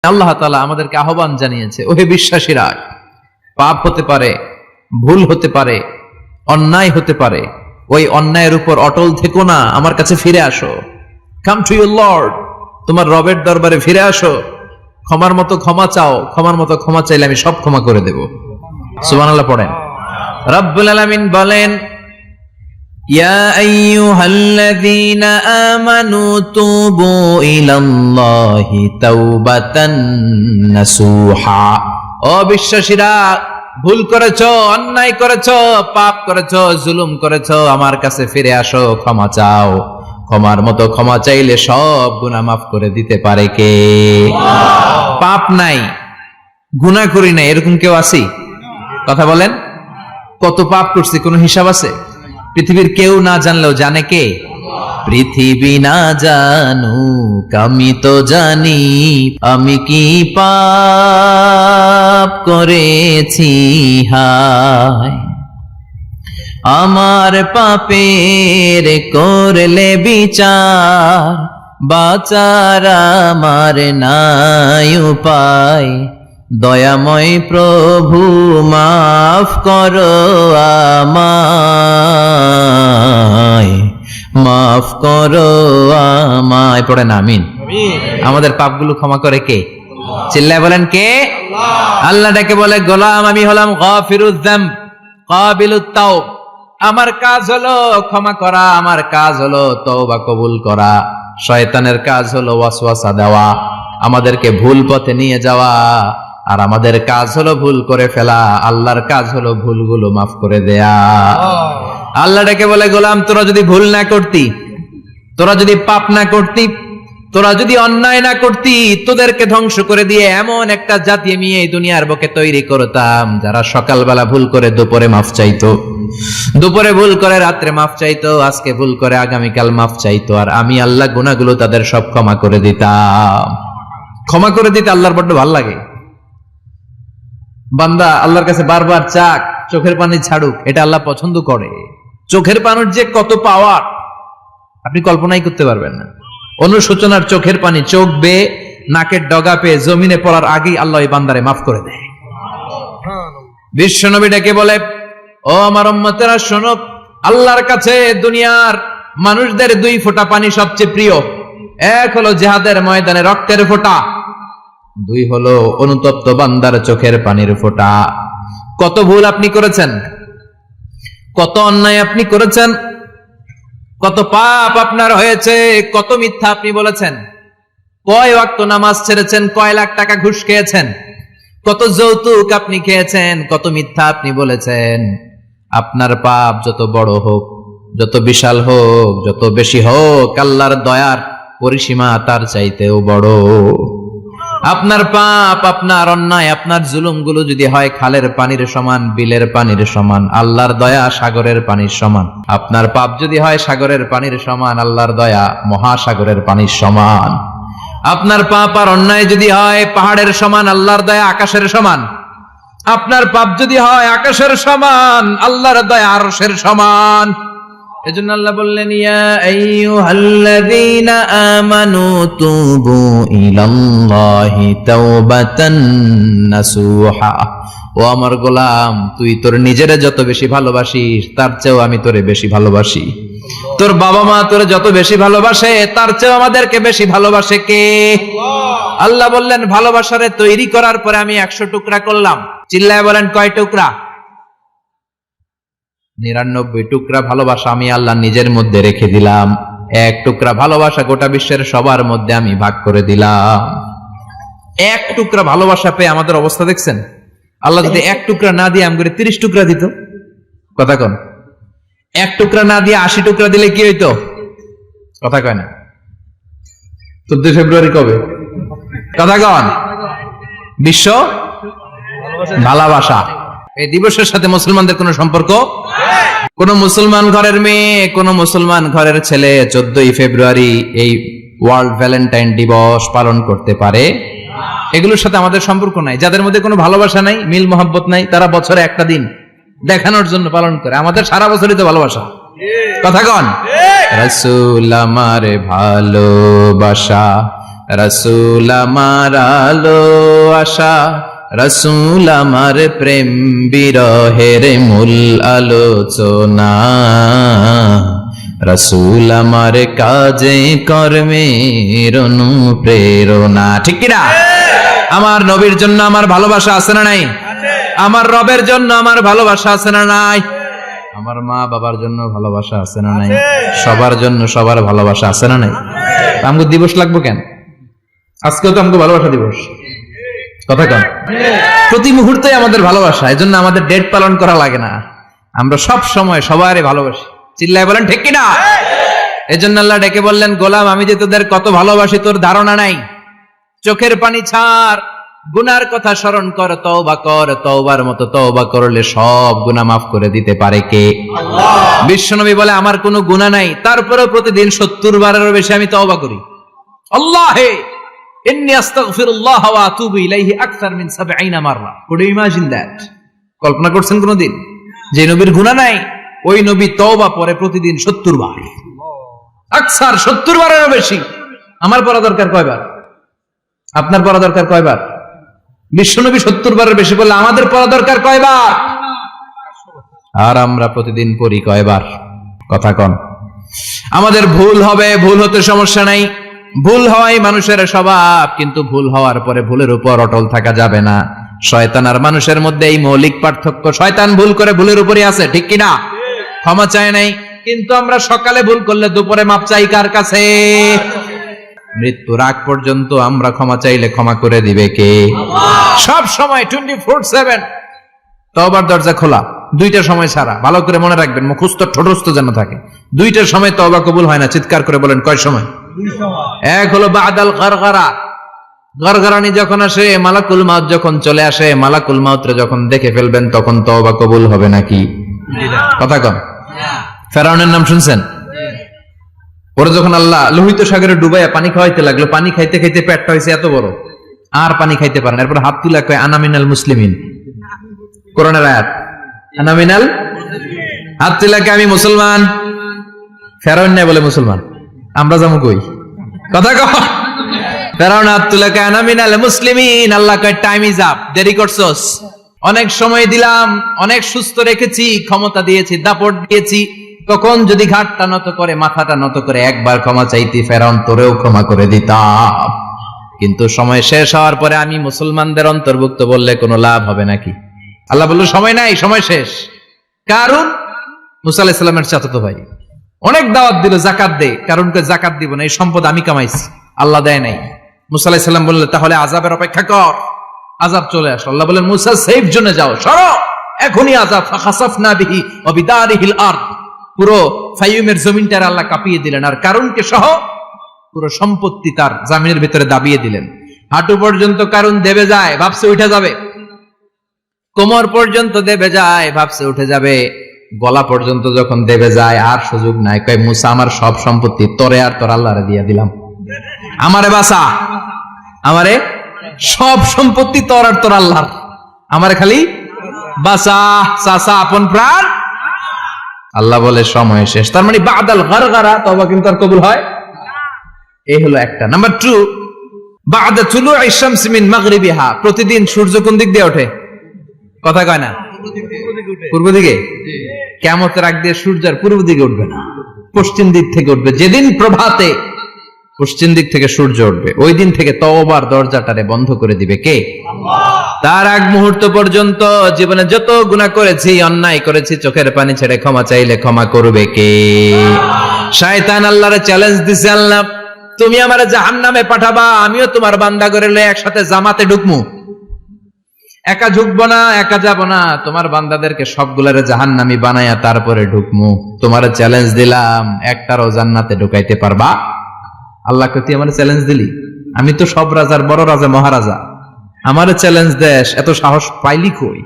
আল্লাহ তাআলা আমাদেরকে আহ্বান জানিয়েছে, ওহে বিশ্বাসীরা, পাপ হতে পারে, ভুল হতে পারে, অন্যায় হতে পারে, ওই অন্যায়ের উপর অটল থেকো না, আমার কাছে ফিরে আসো। কাম টু ইউর লর্ড, তোমার রবের দরবারে ফিরে আসো, ক্ষমার মতো ক্ষমা চাও, ক্ষমার মতো ক্ষমা চাইলে আমি সব ক্ষমা করে দেব। সুবহানাল্লাহ পড়েন। রব্বুল আলামিন বলেন, ইয়া আইয়ুহাল্লাযীনা আমানু তুবু ইলাল্লাহি তাওবাতান নাসুহা। ও বিশ্বাসীরা, ভুল করেছো, অন্যায় করেছো, পাপ করেছো, জুলুম করেছো, আমার কাছে ফিরে আসো, ক্ষমা চাও। ক্ষমার মতো ক্ষমা চাইলে সব গুনাহ মাফ করে দিতে পারে কে? পাপ নাই, গুনাহ করি নাই, এরকম কেউ আছে? কথা বলেন। কত পাপ করছি, কোনো হিসাব আছে? পৃথিবীর কেউ না জানলেও জানে কে? পৃথিবী না জানুক আমি তো জানি, আমি কি পাপ করেছি হায়। আমার পাপের করলে বিচার, বাঁচার আমার নাই উপায়। দয়াময় প্রভু মাফ করো আমায়, মাফ করো আমায়। পড়েন আমিন। আমাদের পাপগুলো ক্ষমা করে কে? চিল্লায় বলেন কে? আল্লাহ ডেকে বলে, গোলাম আমি হলাম গাফিরুয যামব কাবিলুত তাওব। আমার কাজ হলো ক্ষমা করা, আমার কাজ হলো তওবা কবুল করা। শয়তানের কাজ হলো ওয়াসওয়াসা দেওয়া, আমাদেরকে ভুল পথে নিয়ে যাওয়া। আর আমাদের কাজ হলো ভুল করে ফেলা, আল্লাহর কাজ হলো ভুলগুলো মাফ করে দেয়া। আল্লাহ ডেকে বলে, গোলাম তোরা যদি ভুল না করতি, তোরা যদি পাপ না করতি, তোরা যদি অন্যায় না করতি, তোদেরকে ধ্বংস করে দিয়ে এমন একটা জাতি আমি এই দুনিয়ার বুকে তৈরি করতাম, যারা সকালবেলা ভুল করে দুপুরে মাফ চাইতো, দুপুরে ভুল করে রাত্রে মাফ চাইতো, আজকে ভুল করে আগামীকাল মাফ চাইতো। আর আমি আল্লাহ গুনাহগুলো তাদের সব ক্ষমা করে দিতাম। ক্ষমা করে দিতে আল্লাহর বড্ড ভালো লাগে। বান্দা আল্লাহর কাছে বারবার চাক, চোখের পানি ছাড়ুক, এটা আল্লাহ পছন্দ করে। চোখের পানির যে কত পাওয়ার আপনি কল্পনাই করতে পারবেন না। অনুশোচনার চোখের পানি চোখ বেয়ে নাকের ডগা পেয়ে জমিনে পড়ার আগেই আল্লাহ এই বান্দারে মাফ করে দেয়। বিশ্বনবী ডেকে বলে, ও আমার উম্মতেরা শোনো, আল্লাহর কাছে দুনিয়ার মানুষদের দুই ফোঁটা পানি সবচেয়ে প্রিয়। এক হলো জিহাদের ময়দানে রক্তের ফোঁটা, দুই হলো অনুতপ্ত বান্দার চোখের পানির ফোঁটা। কত ভুল আপনি করেছেন, কত অন্যায় আপনি করেছেন, কত পাপ আপনার হয়েছে, কত মিথ্যা আপনি বলেছেন, কয় ওয়াক্ত নামাজ ছেড়েছেন, কয় লাখ টাকা ঘুষ খেয়েছেন, কত যৌতুক আপনি খেয়েছেন, কত মিথ্যা আপনি বলেছেন। আপনার পাপ যত বড় হোক, যত বিশাল হোক, যত বেশি হোক, আল্লাহর দয়ার পরিসীমা তার চাইতেও বড়। আপনার পাপ, আপনার অন্যায়, আপনার জুলুমগুলো যদি হয় খালের পানির সমান, বিলের পানির সমান, আল্লাহর দয়া সাগরের পানির সমান। আপনার পাপ যদি হয় সাগরের পানির সমান, আল্লাহর দয়া মহাসাগরের পানির সমান। আপনার পাপ আর অন্যায় যদি হয় পাহাড়ের সমান, আল্লাহর দয়া আকাশের সমান। আপনার পাপ যদি হয় আকাশের সমান, আল্লাহর দয়া আরশের সমান। এজন্য আল্লাহ বললেন, ইয়া আইয়ুহাল্লাযীনা আমানু তুবু ইলাল্লাহি তাওবাতান নাসুহা। ও আমার গোলাম, তুই তোর নিজেরে যত বেশি ভালোবাসিস, তার চেয়েও আমি তোরে বেশি ভালোবাসি। তোর বাবা মা তোরে যত বেশি ভালোবাসে, তার চেয়েও আমাদেরকে বেশি ভালোবাসে কে? আল্লাহ বললেন, ভালোবাসারে তৈরি করার পরে আমি 100 টুকরা করলাম। চিল্লায় বলেন, কয় টুকরা? 99 টুকরা ভালোবাসা আমি আল্লাহ নিজের মধ্যে রেখে দিলাম। 1 টুকরা ভালোবাসা গোটা বিশ্বের সবার মধ্যে আমি ভাগ করে দিলাম। 1 টুকরা ভালোবাসা পেয়ে আমাদের অবস্থা দেখছেন? আল্লাহ যদি 1 টুকরা না দিয়ে আমগরে 30 টুকরা দিত, কথা কন। 1 টুকরা না দিয়ে 80 টুকরা দিলে কি হইতো? কথা কয় না। 14 ফেব্রুয়ারি কবে? কথা কন। বিশ্ব ভালোবাসা এই দিবসের সাথে মুসলমানদের কোন সম্পর্ক? কোন মুসলমান ঘরের মেয়ে, কোন মুসলমান ঘরের ছেলে 14 ফেব্রুয়ারি এই ওয়ার্ল্ড ভ্যালেন্টাইন দিবস পালন করতে পারে? এগুলোর সাথে আমাদের সম্পর্ক নাই। যাদের মধ্যে কোনো ভালোবাসা নাই, মিল মোহাব্বত নাই, তারা বছরে একটা দিন দেখানোর জন্য পালন করে। আমাদের সারা বছরই তো ভালোবাসা। কথা কন। রাসূল আমারে ভালোবাসা, রাসূল আমার আলো আশা, রাসূল আমার প্রেম বিরহের মূল আলোচনা, রাসূল আমার কাজে কর্মের অনুপ্রেরণা। ঠিক কিনা? আমার নবীর জন্য আমার ভালোবাসা আছে না নাই? আমার রবের জন্য আমার ভালোবাসা আছে না নাই? আমার মা বাবার জন্য ভালোবাসা আছে না নাই? সবার জন্য সবার ভালোবাসা আছে না নাই? আমগো দিবস লাগবো কেন? আজকেও তো আমগো ভালোবাসা দিবস, কথা কন। প্রতি মুহূর্তে আমাদের ভালোবাসা, এজন্য আমাদের ডেট পালন করা লাগে না। আমরা সব সময় সবারই ভালোবাসি। চিল্লায় বলেন ঠিক কিনা? এজন্য আল্লাহ ডেকে বললেন, গোলাম আমি যে তোদের কত ভালোবাসি তোর ধারণা নাই। চোখের পানি ছাড়, গুনার কথা স্মরণ কর, তওবা কর। তওবার মতো তওবা করলে সব গুনাহ মাফ করে দিতে পারে কে? আল্লাহ। বিশ্বনবী বলে আমার কোনো গুনাহ নাই, তারপরেও প্রতিদিন 70 বারেরও বেশি আমি তওবা করি। আল্লাহে ইন্নী আস্তাগফিরুল্লাহ ওয়া আতুবু ইলাইহি আকসার মিন 70 মাররা। Could you imagine that? কল্পনা করছেন কোনদিন যে নবীর গুনাহ নাই, ওই নবী তওবা পড়ে প্রতিদিন 70 বার, আকসার 70 বারেরও বেশি। আমার পড়া দরকার কয়বার? আপনার পড়া দরকার কয়বার? বিশ্বনবী 70 বারের বেশি বললে আমাদের পড়া দরকার কয়বার? আর আমরা প্রতিদিন পড়ি কয়বার? কথা কন। আমাদের ভুল হবে, ভুল হতে সমস্যা নাই, ভুল হওয়াই মানুষের স্বভাব, কিন্তু ভুল হওয়ার পরে ভুলের উপর অটল থাকা যাবে না। শয়তান আর মানুষের মধ্যে এই মৌলিক পার্থক্য। শয়তান ভুল করে ভুলের উপরই আছে, ঠিক কিনা? ক্ষমা চায় নাই, কিন্তু আমরা সকালে ভুল করলে দুপুরে মাপ চাই কার কাছে? মৃত্যুর আগ পর্যন্ত আমরা ক্ষমা চাইলে ক্ষমা করে দিবে কে? সব সময় 24/7 তওবার দরজা খোলা, দুইটা সময় ছাড়া। ভালো করে মনে রাখবেন, মুখস্থ ঠোঁটস্থ যেন থাকে। দুইটার সময় তওবা কবুল হয় না। চিৎকার করে বলেন কয় সময়? এক হলো বাদাল গারগারা, গারগারানি যখন আসে, মালাকুল মাউত যখন চলে আসে, মালাকুল মাউতরে যখন দেখে ফেলবেন তখন তওবা কবুল হবে নাকি? কথা কম। ফেরাউনের নাম শুনছেন? ওরা যখন আল্লাহ লোহিত সাগরে ডুবাইয়া পানি খাওয়াইতে লাগলো, পানি খাইতে খাইতে পেটটা হয়েছে এত বড়, আর পানি খাইতে পারেন। এরপর হাত তুলে কয় আনা মিনাল মুসলিমিন। কোরআনের আয়াত, আনা মিনাল, হাত তুলে কয় আমি মুসলমান। ফেরাউন নাই বলে মুসলমান, আমরা যাবো কই? কথা কও। ফেরাউন হাত তুলে কয় আনা মিনাল মুসলিমিন। আল্লাহ কয় টাইম ইজ আপ, দেরি করছস। অনেক সময় দিলাম, অনেক সুস্থ রেখেছি, ক্ষমতা দিয়েছি, দাপট দিয়েছি, তখন যদি ঘাটটা নত করে, মাথাটা নত করে একবার ক্ষমা চাইতি, ফেরাউন তোরেও ক্ষমা করে দিতাম। কিন্তু সময় শেষ হওয়ার পরে আমি মুসলমানদের অন্তর্ভুক্ত বললে কোনো লাভ হবে নাকি? আল্লাহ বলল সময় নাই, সময় শেষ। কারণ মুসা আলাইহিস সালামের চাচাতো ভাই অনেক দাওয়াত দিল, জাকাত দে। কারণকে জাকাত দিব না, এই সম্পদ আমি কামাইছি, আল্লাহ দেয় নাই। মুসা আলাইহিস সালাম বললেন তাহলে আযাবের অপেক্ষা কর। আযাব চলে আসলো। আল্লাহ বলেন মুসা সেফ জোনে যাও, সরো, এখনই আযাব। ফাখাসাফনা বিহি ওয়া বিদারিহিল আরদ, পুরো ফাইয়ুমের জমিনটার আল্লাহ কাঁপিয়ে দিলেন, আর কারুনকে সহ পুরো সম্পত্তি তার জামিনের ভিতরে দাবিয়ে দিলেন। হাঁটু পর্যন্ত কারুন দেবে যায়, ভাবছে উঠে যাবে। কোমর পর্যন্ত দেবে যায়, ভাবছে উঠে যাবে। গলা পর্যন্ত যখন দেবে যায়, আর সুযোগ নাই। কয় মুসা আমার সব সম্পত্তি তোরে আর তোর আল্লাহরে দিয়ে দিলাম, আমারে বাঁচা, আমারে সব সম্পত্তি তোর আর তোর আল্লাহর, আমারে খালি বাঁচা, চাচা আপন প্রাণ। আল্লাহ বলে সময় শেষ। তার মানে বাদাল গারগারা তওবা কিন্তু আর কবুল হয়? এই হলো একটা। নাম্বার 2, বাদা তুলুই শামস মিন মাগরিবিহা, প্রতিদিন সূর্য কোন দিক দিয়ে ওঠে? কথা কয় না? পূর্ব দিকে। কিয়ামতের আগ দিয়ে সূর্য আর পূর্ব দিকে উঠবে না, পশ্চিম দিক থেকে উঠবে। যেদিন প্রভাতে পশ্চিম দিক থেকে সূর্য উঠবে, ওই দিন থেকে তওবার দরজাটারে বন্ধ করে দিবে কে? আল্লাহ। তার আগ মুহূর্ত পর্যন্ত জীবনে যত গুনাহ করেছি, অন্যায় করেছি, চোখের পানি ছেড়ে ক্ষমা চাইলে ক্ষমা করবে কে? শয়তান আল্লাহরে চ্যালেঞ্জ দিছে, আল্লাহ তুমি আমারে জাহান্নামে পাঠাবা, আমিও তোমার বান্দা করে লয়ে একসাথে জামাতে ঢুকমু। একা ঢুকবো না, একা যাব না, তোমার বান্দাদেরকে সবগুলারে জাহান্নামী বানায়া তারপরে ঢুকমু। তোমার চ্যালেঞ্জ দিলাম, একটারও জান্নাতে ঢুকাইতে পারবা? আল্লাহকে তুই আমার চ্যালেঞ্জ দিলি? আমি তো সব রাজার বড় রাজা, মহারাজা, আমার চ্যালেঞ্জ দেশ, এত সাহস পাইলি কই?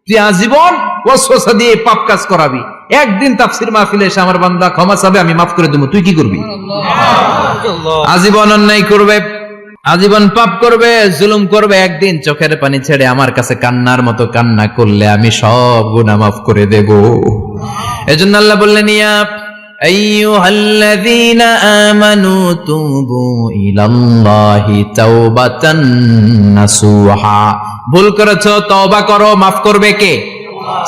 তুই আজীবন ওয়াসওয়াসা দিয়ে পাপ কাজ করাবি, একদিন তাফসীর মাহফিলে এসে আমার বান্দা ক্ষমা চাবে, আমি মাফ করে দেবো, তুই কি করবি? আজীবন অন্যায় করবে, আজীবন পাপ করবে, জুলুম করবে, একদিন চোখের পানি ছেড়ে আমার কাছে কান্নার মতো কান্না করলে আমি সব গুনাহ মাফ করে দেব। এজন্য আল্লাহ বললেন ইয়া আইয়ুহাল্লাযীনা আমানু তুবু ইলাল্লাহি তাওবাতান নাসুহা। ভুল করেছো, তওবা করো, মাফ করবে কে?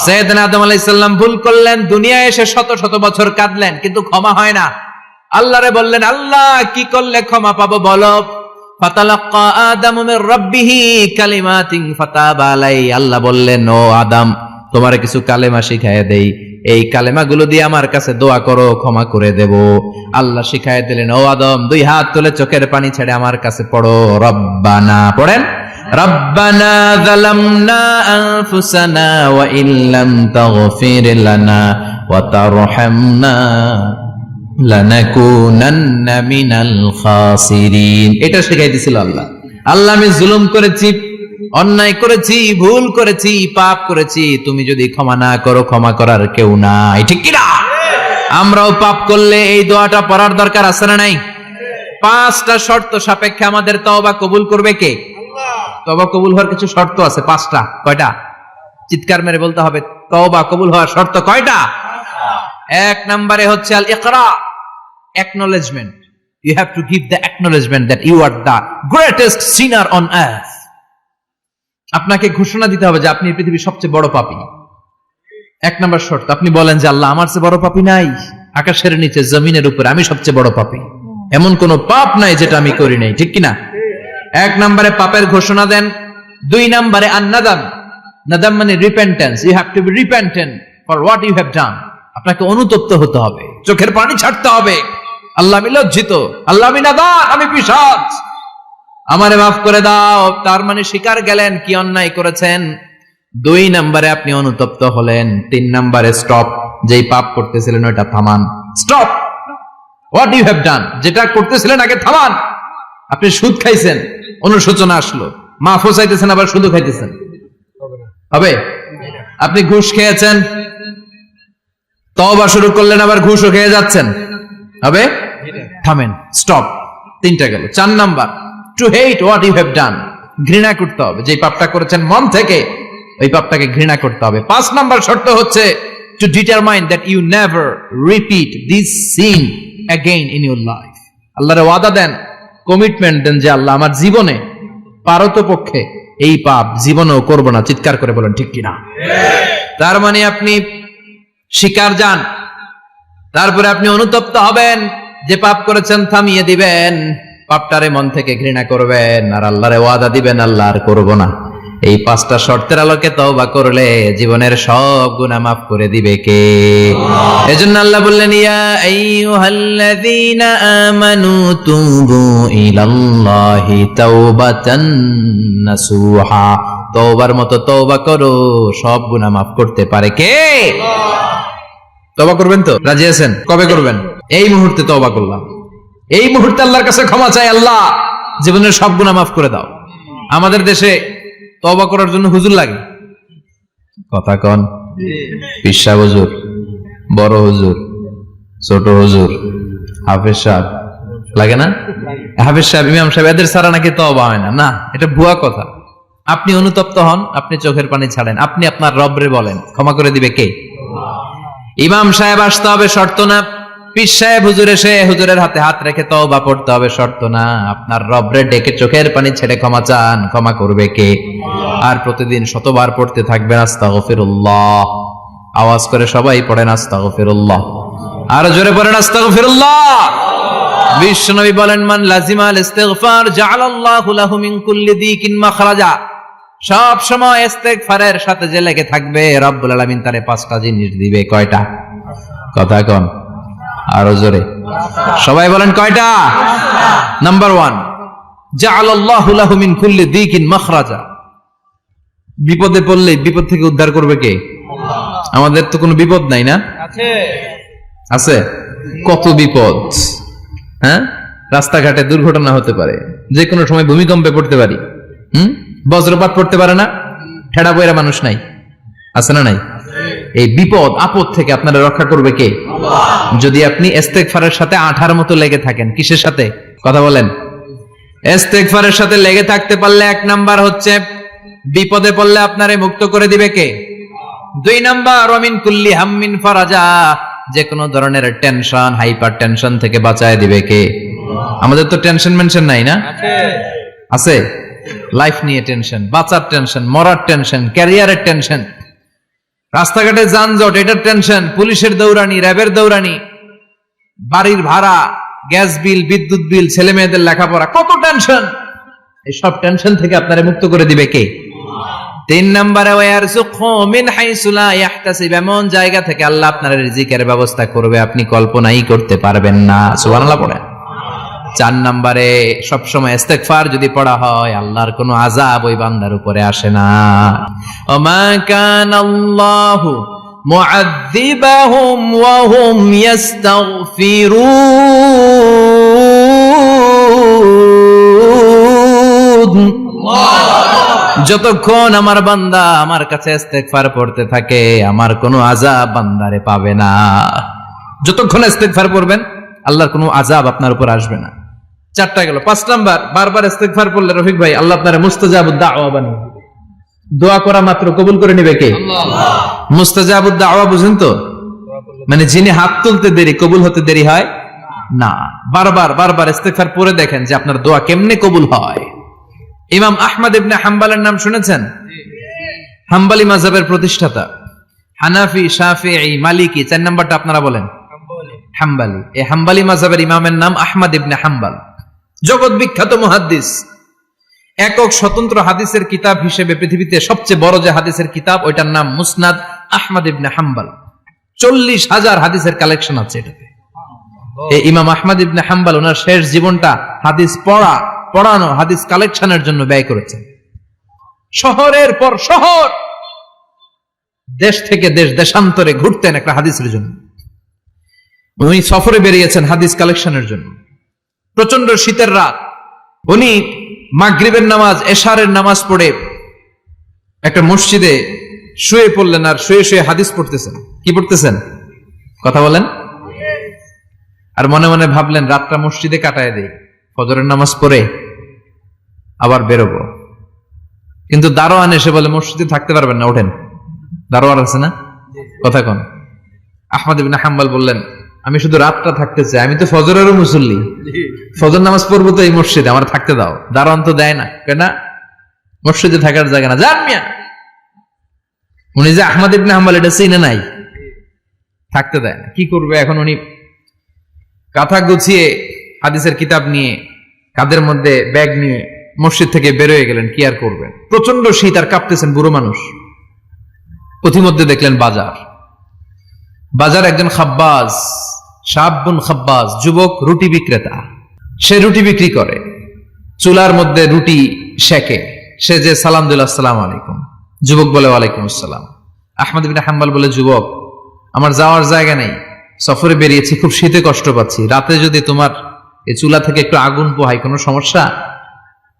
সাইয়েদনা আদম আলাইহিস সালাম ভুল করলেন, দুনিয়ায় এসে শত শত বছর কাঁদলেন, কিন্তু ক্ষমা হয় না। আল্লাহরে বললেন, আল্লাহ কি করলে ক্ষমা পাবো বলো? ফাতালাক্কা আদামু মির রাব্বিহি কালিমাতিন ফাতাবা আলাইহি। আল্লাহ বললেন, ও আদম, তোমারে কিছু কালেমা শিখায় দেই, এই কালেমাগুলো দিয়ে আমার কাছে দোয়া করো, ক্ষমা করে দেব। আল্লাহ শিখায় দিলেন, ও আদম, দুই হাত তুলে চোখের পানি ছেড়ে আমার কাছে পড়ো, রব্বানা। পড়েন, রব্বানা যালামনা আনফুসানা ওয়া ইল্লাম তাগফির লানা ওয়া তারহামনা লানাকুনান্না মিনাল খাসিরিন। এটা শিখাই দিয়েছিল আল্লাহ। আল্লাহ, আমি জুলুম করেছি, অন্যায় করেছি, ভুল করেছি, পাপ করেছি, তুমি যদি ক্ষমা না করো, ক্ষমা করার কেউ নাই, ঠিক কি না? আমরাও পাপ করলে এই দোয়াটা পড়ার দরকার আছে না নাই? 5টা শর্ত সাপেক্ষে আমাদের তওবা কবুল করবে কে? তওবা কবুল হওয়ার কিছু শর্ত আছে, 5টা। কয়টা? চিৎকার মেরে বলতে হবে, তওবা কবুল হওয়ার শর্ত কয়টা? 1 নম্বরে হচ্ছে আল ইকরা, acknowledgement. You have to give the acknowledgement that you are the greatest sinner on earth. আপনাকে ঘোষণা দিতে হবে যে আপনি পৃথিবীর সবচেয়ে বড় পাপী। 1 নম্বর শর্ত, আপনি বলেন যে আল্লাহ, আমার চেয়ে বড় পাপী নাই, আকাশের নিচে জমিনের উপরে আমি সবচেয়ে বড় পাপী, এমন কোন পাপ নাই যেটা আমি করি নাই, ঠিক কিনা? 1 নম্বরে পাপের ঘোষণা দেন। 2 নম্বরে আন-নাদাম, নাদাম মানে repentance. You have to be repentant for what you have done. আপনাকে অনুতপ্ত হতে হবে, চোখের পানি ছাড়তে হবে। আল্লাহ, আমি লজ্জিত, আল্লাহ আমি নাদান, আমি পিশাচ, আমারে মাফ করে দাও। তার মানে স্বীকার গেলেন কি অন্যায় করেছেন। 2 নম্বরে আপনি অনুতপ্ত হলেন। 3 নম্বরে স্টপ, যেই পাপ করতেছিলেন ওটা থামান। Stop what you have done, যেটা করতেছিলেন আগে থামান। আপনি সুদ খাইছেন, অনুশোচনা আসলো, মাফও চাইতেছেন, আবার সুদও খাইতেছেন, হবে? আপনি ঘুষ খেয়েছেন, তওবা শুরু করলেন, আবার ঘুষও খেয়ে যাচ্ছেন, হবে? থামেন, স্টপ। 3টা গেল। 4 number, to hate what you have done, ঘৃণা করতে হবে, যে পাপটা করেছেন মন থেকে ওই পাপটাকে ঘৃণা করতে হবে। 5 নাম্বার শর্ত হচ্ছে to determine that you never repeat this sin again in your life. আল্লাহর ওয়াদা দেন, কমিটমেন্ট দেন যে আল্লাহ, আমার জীবনে পারতপক্ষে এই পাপ জীবনেও করব না। চিৎকার করে বলেন, ঠিক কিনা? তার মানে আপনি শিকার যান, তারপরে আপনি অনুতপ্ত হবেন, যে পাপ করেছেন থামিয়ে দিবেন, পাপটারে মন থেকে ঘৃণা করবেন, আর আল্লাহরে ওয়াদা দিবেন, আল্লাহ আর করব না। এই 5টা শর্তের আলোকে তওবা করলে জীবনের সব গুনাহ মাফ করে দিবে কে? এজন্য আল্লাহ বললেন, ইয়া আইয়ুহাল্লাযীনা আমানু তুবু ইলাল্লাহি তাওবাতান নাসুহা। তওবার মতো তওবা করো, সব গুনাহ মাফ করতে পারে কে? তওবা করবেন তো? রাজি আছেন? কবে করবেন? এই মুহূর্তে তওবা করলাম, এই মুহূর্তে আল্লাহর কাছে ক্ষমা চাই, আল্লাহ জীবনের সব গুনাহ মাফ করে দাও। আমাদের দেশে তওবা করার জন্য হুজুর লাগে, কথা কন? পীর সাহেব হুজুর, বড় হুজুর, ছোট হুজুর, হাফেজ সাহেব লাগে না? হাফেজ সাহেব, ইমাম সাহেব, এদের ছাড়া নাকি তওবা হয় না। না, এটা ভুয়া কথা। আপনি অনুতপ্ত হন, আপনি চোখের পানি ছাড়েন, আপনি আপনার রবরে বলেন, ক্ষমা করে দিবে কে? ইমাম সাহেব আসতে হবে, শর্ত না। পীর সাহেব হুজুর এসে হুজুরের হাতে হাত রেখে তওবা পড়তে হবে, শর্ত না। আপনার রবরে ডেকে চোখের পানি ছেড়ে ক্ষমা চান, ক্ষমা করবে কে? আর প্রতিদিন শতবার পড়তে থাকবেন আস্তাগফিরুল্লাহ। আওয়াজ করে সবাই পড়েন আস্তাগফিরুল্লাহ, আর জোরে পড়েন আস্তাগফিরুল্লাহ। বিশ্বনবী বলেন, মান লাজিমাল ইস্তিগফার জাআলাল্লাহু লাহু মিন কুল্লি দিকিন মাখরাজা। সব সময় ইস্তিগফারের সাথে যে লেগে থাকবে, রব্বুল আলামিন তারে 5টা জিনিস দিবে। কয়টা? কথা কন, আরো জোরে সবাই বলেন, কয়টা? নাম্বার 1, জাআলাল্লাহু লাহু মিন কুল্লি দিকিন মাখরাজা। বিপদে পড়লে বিপদ থেকে উদ্ধার করবে কে? আমাদের তো কোনো বিপদ নাই না? আছে। কত বিপদ, হ্যাঁ? রাস্তাঘাটে দুর্ঘটনা হতে পারে, যে কোনো সময় ভূমিকম্পে পড়তে পারি, বজ্রপাত পড়তে পারে না, ঠেড়া বইরা মানুষ নাই, আছে না নাই? এই বিপদ আপদ থেকে আপনারা রক্ষা করবে কে? যদি আপনি ইস্তেগফারের সাথে আঠার মতো লেগে থাকেন। কিসের সাথে? কথা বলেন। ইস্তেগফারের সাথে লেগে থাকতে পারলে 1 নাম্বার হচ্ছে বিপদে পড়লে আপনারে মুক্ত করে দিবে কে? 2 নাম্বার, ওমিন কুল্লি হাম্মিন ফারাজা। যে কোনো ধরনের টেনশন, হাইপার টেনশন থেকে বাঁচায় দিবে কে? আমাদের তো টেনশন মেনশন নাই না? আছে। লাইফ নিয়ে টেনশন, বাঁচার টেনশন, মরার টেনশন, ক্যারিয়ারের টেনশন, রাস্তাঘাটে যানজট এটার টেনশন, পুলিশের দৌড়ানি, র্যাবের দৌড়ানি, বাড়ির ভাড়া, গ্যাস বিল, বিদ্যুৎ বিল, ছেলে মেয়েদের লেখাপড়া, কত টেনশন। এই সব টেনশন থেকে আপনারে মুক্ত করে দিবে কে? 3 নম্বরে ওয়ারযুকহু মিন হাইসু লা ইয়াহতাসিব, এমন জায়গা থেকে আল্লাহ আপনার রিজিকের ব্যবস্থা করবে আপনি কল্পনাই করতে পারবেন না। সুবহানাল্লাহ পড়েন। 4 নম্বরে সবসময় ইস্তেগফার যদি পড়া হয় আল্লাহর কোনো আযাব ওই বান্দার উপরে আসে না। ওমা কানাল্লাহু মুআযযিবাহুম ওয়া হুম ইস্তাগফিরুন। যতক্ষণ আমার বান্দা আমার কাছে ইস্তেগফার পড়তে থাকে আমার কোনো আযাব বান্দারে পাবে না। যতক্ষণ ইস্তেগফার পড়বেন আল্লাহর কোনো আযাব আপনার উপর আসবে না। 4টা গেল। 5 নাম্বার, বারবার ইস্তেগফার পড়লে রফিক ভাই আল্লাহ আপনার মুস্তাজাবুদ দাওয়া বানিয়ে দিবে। দোয়া করা মাত্র কবুল করে নেবে কে? আল্লাহ। মুস্তাজাবুদ দাওয়া বুঝেন তো? মানে যিনি হাত তুলতে দেরি কবুল হতে দেরি হয় না। বারবার ইস্তেগফার পড়ে দেখেন যে আপনার দোয়া কেমনে কবুল হয়। ইমাম আহমদ ইবনে হাম্বলের নাম শুনেছেন? হাম্বলি মাযহাবের প্রতিষ্ঠাতা। হানাফি, শাফিঈ, মালিকি, 4 নাম্বারটা আপনারা বলেন। হাম্বলি। এই হাম্বলি মাযহাবের ইমামের নাম আহমদ ইবনে হাম্বল। জগৎ বিখ্যাত মুহাদ্দিস। একক স্বতন্ত্র হাদিসের কিতাব হিসেবে পৃথিবীতে সবচেয়ে বড় যে হাদিসের কিতাব ওইটার নাম মুসনাদ আহমদ ইবনে হাম্বল। 40,000 হাদিসের কালেকশন আছে এটাতে। এই ইমাম আহমদ ইবনে হাম্বল ওনার শেষ জীবনটা হাদিস পড়ানো, হাদিস কালেকশনের জন্য ব্যয় করেছেন। শহরের পর শহর, দেশ থেকে দেশ, দেশান্তরে ঘুরতেন একটা হাদিসের জন্য। উনি সফরে বেরিয়েছেন হাদিস কালেকশনের জন্য। প্রচন্ড শীতের রাত, উনি মাগরিবের নামাজ, এশারের নামাজ পড়ে একটা মসজিদে শুয়ে পড়লেন আর শুয়ে শুয়ে হাদিস পড়তেছেন। কি পড়তেছেন? কথা বলেন। আর মনে মনে ভাবলেন রাতটা মসজিদে কাটায় দেই, ফজরের নামাজ পড়ে আবার বেরোবো। কিন্তু দারোয়ান এসে বলে মসজিদে থাকতে পারবেন না, ওঠেন। দারোয়ান আছে না? কথা কন। আহমদ ইবনে হাম্বল বললেন আমি শুধু রাতটা থাকতে চাই, আমি তো ফজরেরও মুসল্লি, ফজর নামাজ পড়বো তো এই মসজিদে, আমার থাকতে দাও। দারোয়ান তো দেয় না, কেন? মসজিদে থাকার জায়গা না, যান মিয়া। উনি যে আহমদ ইবনে হাম্বল এটা চিনে নাই, থাকতে দেয় না। কি করবে এখন? উনি কাঁথা গুছিয়ে হাদিসের কিতাব নিয়ে কাঁধের মধ্যে ব্যাগ নিয়ে মসজিদ থেকে বেরোয় গেলেন। কি আর করবেন? প্রচন্ড শীত আর কাঁপতেছেন, বুড়ো মানুষ। পথিমধ্যে দেখলেন বাজার একজন খাব্বাজ, শাবুন খাব্বাজ, যুবক রুটি বিক্রেতা। সে রুটি বিক্রি করে, চুলার মধ্যে রুটি সেকে। সে যে সালাম দিল আসসালামু আলাইকুম, যুবক বলে ওয়ালাইকুম আসসালাম। আহমদ ইবনে হাম্বল বলে যুবক আমার যাওয়ার জায়গা নেই, সফরে বেরিয়েছি, খুব শীতে কষ্ট পাচ্ছি, রাতে যদি তোমার এই চুলা থেকে একটু আগুন পোহাই কোনো সমস্যা?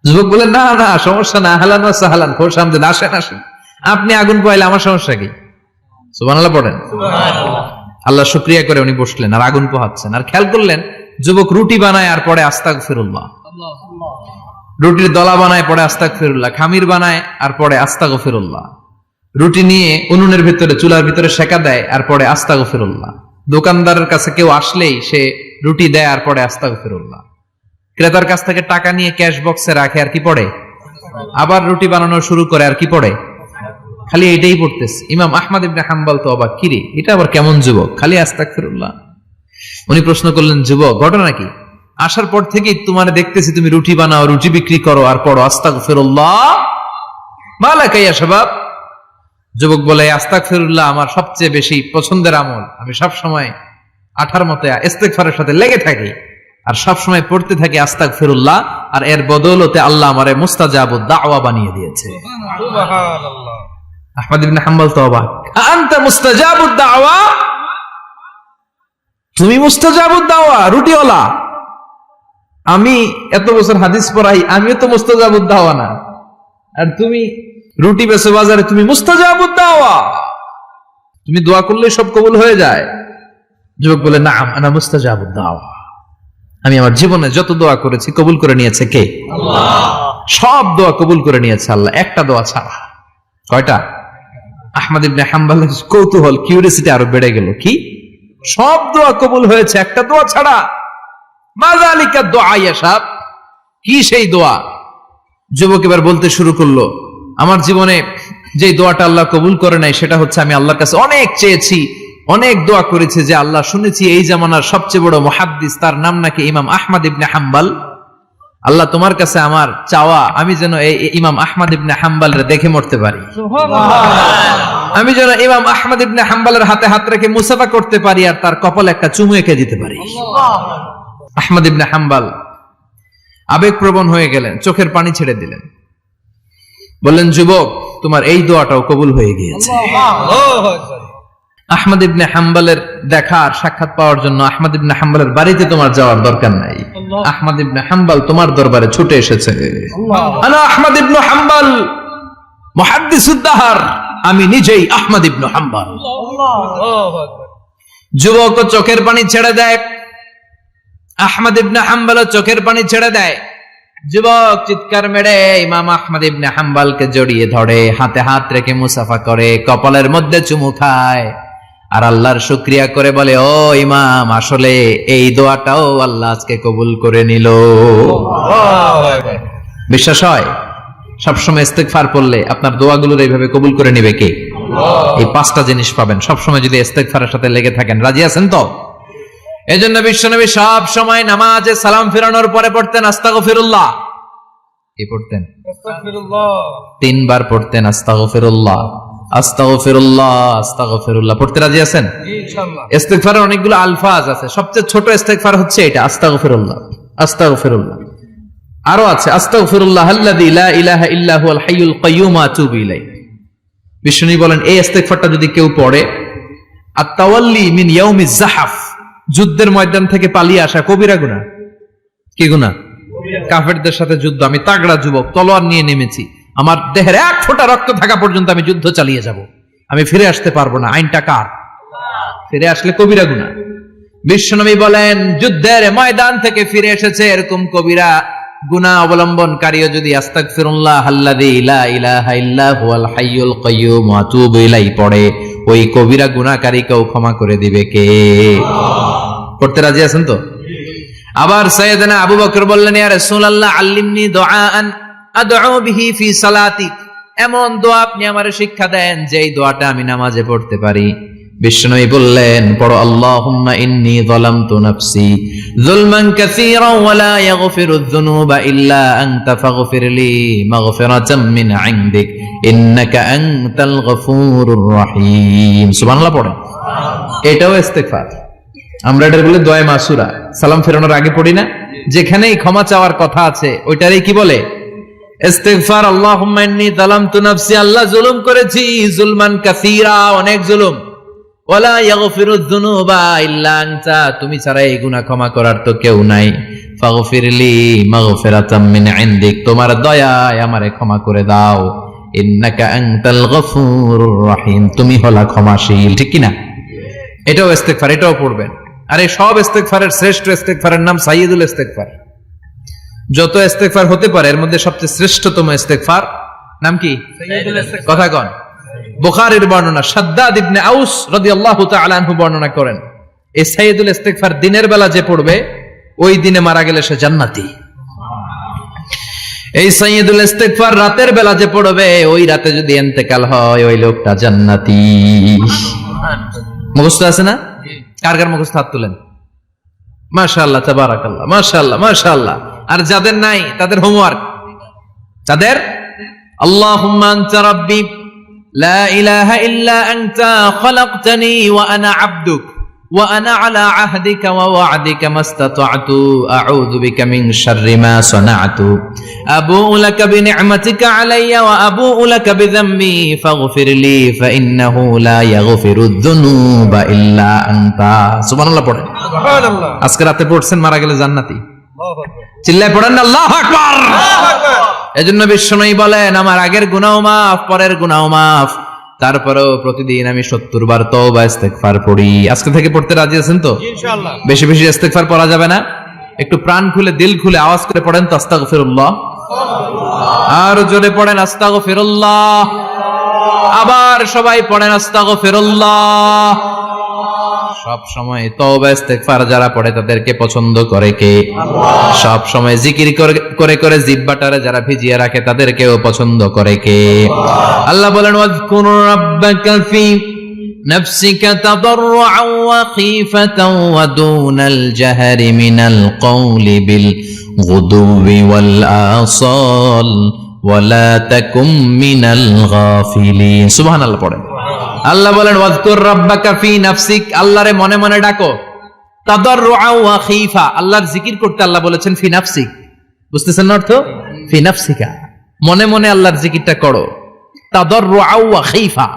যুবক বলে না না সমস্যা না, আহলান ওয়া সাহলান, খোশ আমদেদ, আসেন। আপনি আগুন পোহাইলে আমার সমস্যা কি? সুবহানাল্লাহ পড়েন। আল্লাহ শুকরিয়া করে উনি বসলেন আর আগুন পোহাচ্ছেন। আর খেয়াল করলেন যুবক রুটি বানায় আর পরে আস্তাগফিরুল্লাহ, রুটির দলা বানায় পরে আস্তাগফিরুল্লাহ, খামির বানায় আর পরে আস্তাগফিরুল্লাহ, রুটি নিয়ে উনুনের ভিতরে চুলার ভিতরে সেকা দেয় আর পরে আস্তাগফিরুল্লাহ। দোকানদারের কাছে কেউ আসলেই সে রুটি দেয় আর পরে আস্তাগফিরুল্লাহ। ক্রেতার কাছ থেকে টাকা নিয়ে ক্যাশ বক্সে রাখে আর কি পড়ে? আবার রুটি বানানো শুরু করে আর কি পড়ে? খালি এটাই পড়তেছে। ইমাম আহমদ ইবনে হাম্বল তো অবাক, কিরে এটা আবার কেমন যুবক, খালি আস্তাগফিরুল্লাহ। উনি প্রশ্ন করলেন যুবক ঘটনা কি? আসার পর থেকেই তোমার দেখতেছি তুমি রুটি বানাও, রুটি বিক্রি করো আর পড়ো আস্তাগফিরুল্লাহ, মালাকা ইয়া শাবাব। যুবক বলে আস্তাগফিরুল্লাহ আমার সবচেয়ে বেশি পছন্দের আমল, আমি সব সময় আঠার মতো ইস্তেগফারের সাথে লেগে থাকি আর সব সময় পড়তে থাকি আস্তাগফিরুল্লাহ, আর এর বদৌলতে আল্লাহ আমারে মুস্তাজাবুদ দাওয়া বানিয়ে দিয়েছে। সুবহানাল্লাহ। আহমদ ইবনে হাম্বল তো অবাক, আনতা মুস্তাজাবুদ দাওয়া, তুমি মুস্তাজাবুদ দাওয়া, রুটিওয়ালা। আমি এত বছর হাদিস পড়াই, আমিও তো মুস্তাজাবুদ দাওয়া না, আর তুমি রুটি বেচো বাজারে, তুমি মুস্তাজাবুদ দাওয়া, তুমি দোয়া করলে সব কবুল হয়ে যায়। যুবক বলে নাম আনা মুস্তাজাবুদ দাওয়া, আমি আমার জীবনে যত দোয়া করেছি কবুল করে নিয়েছে কে? আল্লাহ। সব দোয়া কবুল করে নিয়েছে আল্লাহ, একটা দোয়া ছাড়া। কয়টা? আহমদ ইবনে হাম্বলের কৌতূহল, কিউরিয়াসিটি আরো বেড়ে গেল। কি? সব দোয়া কবুল হয়েছে একটা দোয়া ছাড়া। মাযালিকা দোয়া ইয়াসাব, কি সেই দোয়া? যুবক এবার বলতে শুরু করলো, আমার জীবনে যে দোয়াটা আল্লাহ কবুল করে নাই সেটা হচ্ছে আমি আল্লাহর কাছে অনেক চেয়েছি, অনেক দোয়া করেছি যে আল্লাহ, শুনেছি এই জামানার সবচেয়ে বড় মুহাদ্দিস, তার নাম নাকি ইমাম আহমদ ইবনে হাম্বল। আল্লাহ তোমার কাছে আমার চাওয়া, আমি যেন এই ইমাম আহমদ ইবনে হাম্বলের দেখে মরতে পারি, আমি যেন ইমাম আহমদ ইবনে হাম্বলের হাতে হাত রেখে মুসাফা করতে পারি আর তার কপালে একটা চুমু এঁকে দিতে পারি। আহমদ ইবনে হাম্বল আবেগপ্রবণ হয়ে গেলেন, চোখের পানি ছেড়ে দিলেন, বললেন, যুবক, তোমার এই দোয়াটাও কবুল হয়ে গিয়েছে। আহমদ ইবনে হাম্বলের দেখার সাক্ষাৎ পাওয়ার জন্য আহমদ ইবনে হাম্বলের বাড়িতে তোমার যাওয়ার দরকার নাই, আহমদ ইবনে হাম্বল তোমার দরবারে ছুটে এসেছে। আনা আহমদ ইবনে হাম্বল মুহাদ্দিসুদ দাহর, আমি নিজেই আহমদ ইবনে হাম্বল। যুবক চোখের পানি ছেড়ে দেয়, আহমদ ইবনে হাম্বল চোখের পানি ছেড়ে দেয়। যুবক চিৎকার মেরে ইমাম আহমদ ইবনে হাম্বলকে জড়িয়ে ধরে, হাতে হাত রেখে মুসাফা করে, কপালের মধ্যে চুমু খায় আর আল্লাহর শুকরিয়া করে বলে, ও ইমাম, আসলে এই দোয়াটাও আল্লাহ আজকে কবুল করে নিল। বিশ্বাস হয়? সবসময় ইস্তেগফার পড়লে আপনার দোয়াগুলোর এইভাবে কবুল করে নিবে কে? এই পাঁচটা জিনিস পাবেন সবসময় যদি ইস্তেগফারের সাথে লেগে থাকেন। রাজি আছেন তো? এজন্য বিশ্বনবী সব সময় নামাজে সালাম ফিরানোর পরে পড়তেন আস্তাগফিরুল্লাহ। কি পড়তেন? আস্তাগফিরুল্লাহ। 3 বার পড়তেন আস্তাগফিরুল্লাহ, আস্তাগফিরুল্লাহ, আস্তাগফিরুল্লাহ। পড়তে রাজি আছেন? জি ইনশাআল্লাহ। ইস্তেগফারের অনেকগুলো আলফাজ আছে, সবচেয়ে ছোট ইস্তেগফার হচ্ছে এটা, আস্তাগফিরুল্লাহ, আস্তাগফিরুল্লাহ। আরো আছে আস্তাগফিরুল্লাহ আল্লাযী লা ইলাহা ইল্লা হুয়াল হাইয়ুল কাইয়্যুম ওয়া আতুবু ইলাইহি। বিশ্বনবী বলেন, এই ইস্তেগফারটা যদি কেউ পড়ে, আত-তাওয়াল্লি মিন ইয়াউমিজ যাহাফ, যুদ্ধের ময়দান থেকে পালিয়ে আসা কবিরা গুনাহ। কি গুনাহ? কাফেরদের সাথে যুদ্ধ, আমি তাগড়া যুবক, তলোয়ার নিয়ে নেমেছি, আমার দেহের এক ফোঁটা রক্ত থাকা পর্যন্ত আমি যুদ্ধ চালিয়ে যাব, আমি ফিরে আসতে পারবো না, আইনটা কার? ফিরে আসলে কবিরা গুনাহ। বিশ্বনবী বলেন, যুদ্ধের ময়দান থেকে ফিরে এসেছে এরকম কবিরা গুনাহ অবলম্বনকারীও যদি আস্তাগফিরুল্লাহ আল্লাযী লা ইলাহা ইল্লা হুয়াল হাইয়ুল কাইয়্যুম ওয়া আতুবু ইলাইহি পড়ে, ওই কবিরা গুনাহকারীকেও ক্ষমা করে দিবে কে? পড়তে রাজি আছেন তো? আবার সাইয়েদনা আবু বকর বললেন, ইয়া রাসূলুল্লাহ আল্লিমনি দুআআন আদউ বিহি ফি সালাতি, এমন দোয়া আপনি আমারে শিক্ষা দেন যে এই দোয়াটা আমি নামাজে পড়তে পারি। বিশ্বনবী বললেন, পড়ো, আল্লাহুম্মা ইন্নী যালামতু নাফসি যুলমান কাসীরান ওয়া লা ইয়াগফিরুয যুনুবা ইল্লা আনতা ফাগফিরলি মাগফিরাতাম মিন ইনদিক ইন্নাকা আনতাল গফুরুর রহিম। সুবহানাল্লাহ পড়েন। এটাও ইস্তেগফার। আমরা এটার বলে দোয়া মাসুরা, সালাম ফেরানোর আগে পড়ি না? যেখানেই ক্ষমা চাওয়ার কথা আছে ওইটারই কি বলে? ইস্তেগফার। আল্লাহুম্মা ইন্নী যালামতু নাফসি, আল্লাহ জুলুম করেছি, যুলমান কাসীরা, অনেক জুলুম, ওয়ালা ইয়াগফিরুয যুনুবা ইল্লা আনতা, তুমি ছাড়া এই গুনাহ ক্ষমা করার তো কেউ নাই, ফাগফিরলি মাগফিরাতাম মিন ইনদিক, তোমার দয়ায় আমারে ক্ষমা করে দাও, ইন্নাকা আনতাল গফুরুর রহিম, তুমি হলা ক্ষমাশীল। ঠিক কি না? এটাও ইস্তেগফার, এটাও পড়বেন। আর এই সব ইস্তেগফারের শ্রেষ্ঠ ইস্তেগফারের নাম সাইয়্যিদুল ইস্তেগফার। যত ইস্তেগফার হতে পারে এর মধ্যে সবচেয়ে শ্রেষ্ঠতম ইস্তেগফার নাম কি? সাইয়্যিদুল ইস্তেগফার। কথা কন। বুখারীর বর্ণনা, শাদ্দাদ ইবনে আউস রাদিয়াল্লাহু তাআলা আনহু বর্ণনা করেন, এই সাইয়্যিদুল ইস্তেগফার দিনের বেলা যে পড়বে ওই দিনে মারা গেলে সে জান্নাতি। এই সাইয়্যিদুল ইস্তেগফার রাতের বেলা যে পড়বে ওই রাতে যদি ইন্তেকাল হয় ওই লোকটা জান্নাতি। মুখস্থ আছে না? কার কার মুখস্থ? হাত তুলেন। মাশাআল্লাহ, তাবারাকাল্লাহ, মাশাআল্লাহ, মাশাআল্লাহ। আর যাদের নাই তাদের হোমওয়ার্ক, তাদের আল্লাহুম্মা আনতা রাব্বি লা ইলাহা ইল্লা আনতা খালাকতানি ওয়া আনা আবদুক ওয়া আনা আলা আহদিকা ওয়া ওয়া'দিকা মাস্তাতা'তু আউযু বিকা মিন শাররি মা সানা'তু আবুউ লাকা বিনি'মাতিকা আলাইয়া ওয়া আবুউ লাকা বিযামবি ফাগফিরলি ফাইন্নাহু লা ইয়াগফিরুয যুনুবা ইল্লা আনতা। সুবহানাল্লাহ পড়েন। সুবহানাল্লাহ। আজকে রাতে পড়ছেন, মারা গেলে জান্নাতি। আল্লাহু আকবার। চিল্লায় পড়েন না আল্লাহু আকবার। আল্লাহু আকবার। এজন্য বিশ্বনবী বলেন, আমার আগের গুনাহ মাফ, পরের গুনাহ মাফ, তারপরেও প্রতিদিন আমি 70 বার তওবা ইস্তেগফার পড়ি। আজকে থেকে পড়তে রাজি আছেন তো? ইনশাআল্লাহ। বেশি বেশি ইস্তেগফার পড়া যাবে না? একটু প্রাণ খুলে, দিল খুলে আওয়াজ করে পড়েন তো আস্তাগফিরুল্লাহ। আর জোরে পড়েন আস্তাগফিরুল্লাহ। আবার সবাই পড়েন আস্তাগফিরুল্লাহ। সব সময় তওবা ইস্তেগফার যারা পড়ে তাদেরকে পছন্দ করে কে? আল্লাহ। সব সময় জিকির করে করে জিহ্বাটারে যারা ভিজিয়ে রাখে তাদেরকেও পছন্দ করে কে? আল্লাহ। আল্লাহ বলেন ওয়াজকুর রাব্বাকা ফি নাফসিকা তাদাররুআন ওয়া খীফাতান ওয়া দুনাল জাহরি মিনাল কওলি বিল গুদুবি ওয়াল আসাল ওয়ালা তাকুম মিনাল গাফিলিন। সুবহানাল্লাহ পড়েন। আল্লাহ বলেন ওয়াজকুর রাব্বাকা ফি নাফসিক, আল্লাহরে মনে মনে ডাকো। তাদাররুআ ওয়া খীফা, আল্লাহর জিকির করতে আল্লাহ বলেছেন ফি নাফসিক। বুঝতেছেন অর্থ? ফি নাফসিকা, মনে মনে আল্লাহর জিকিরটা করো। তাদাররুআ ওয়া খীফা,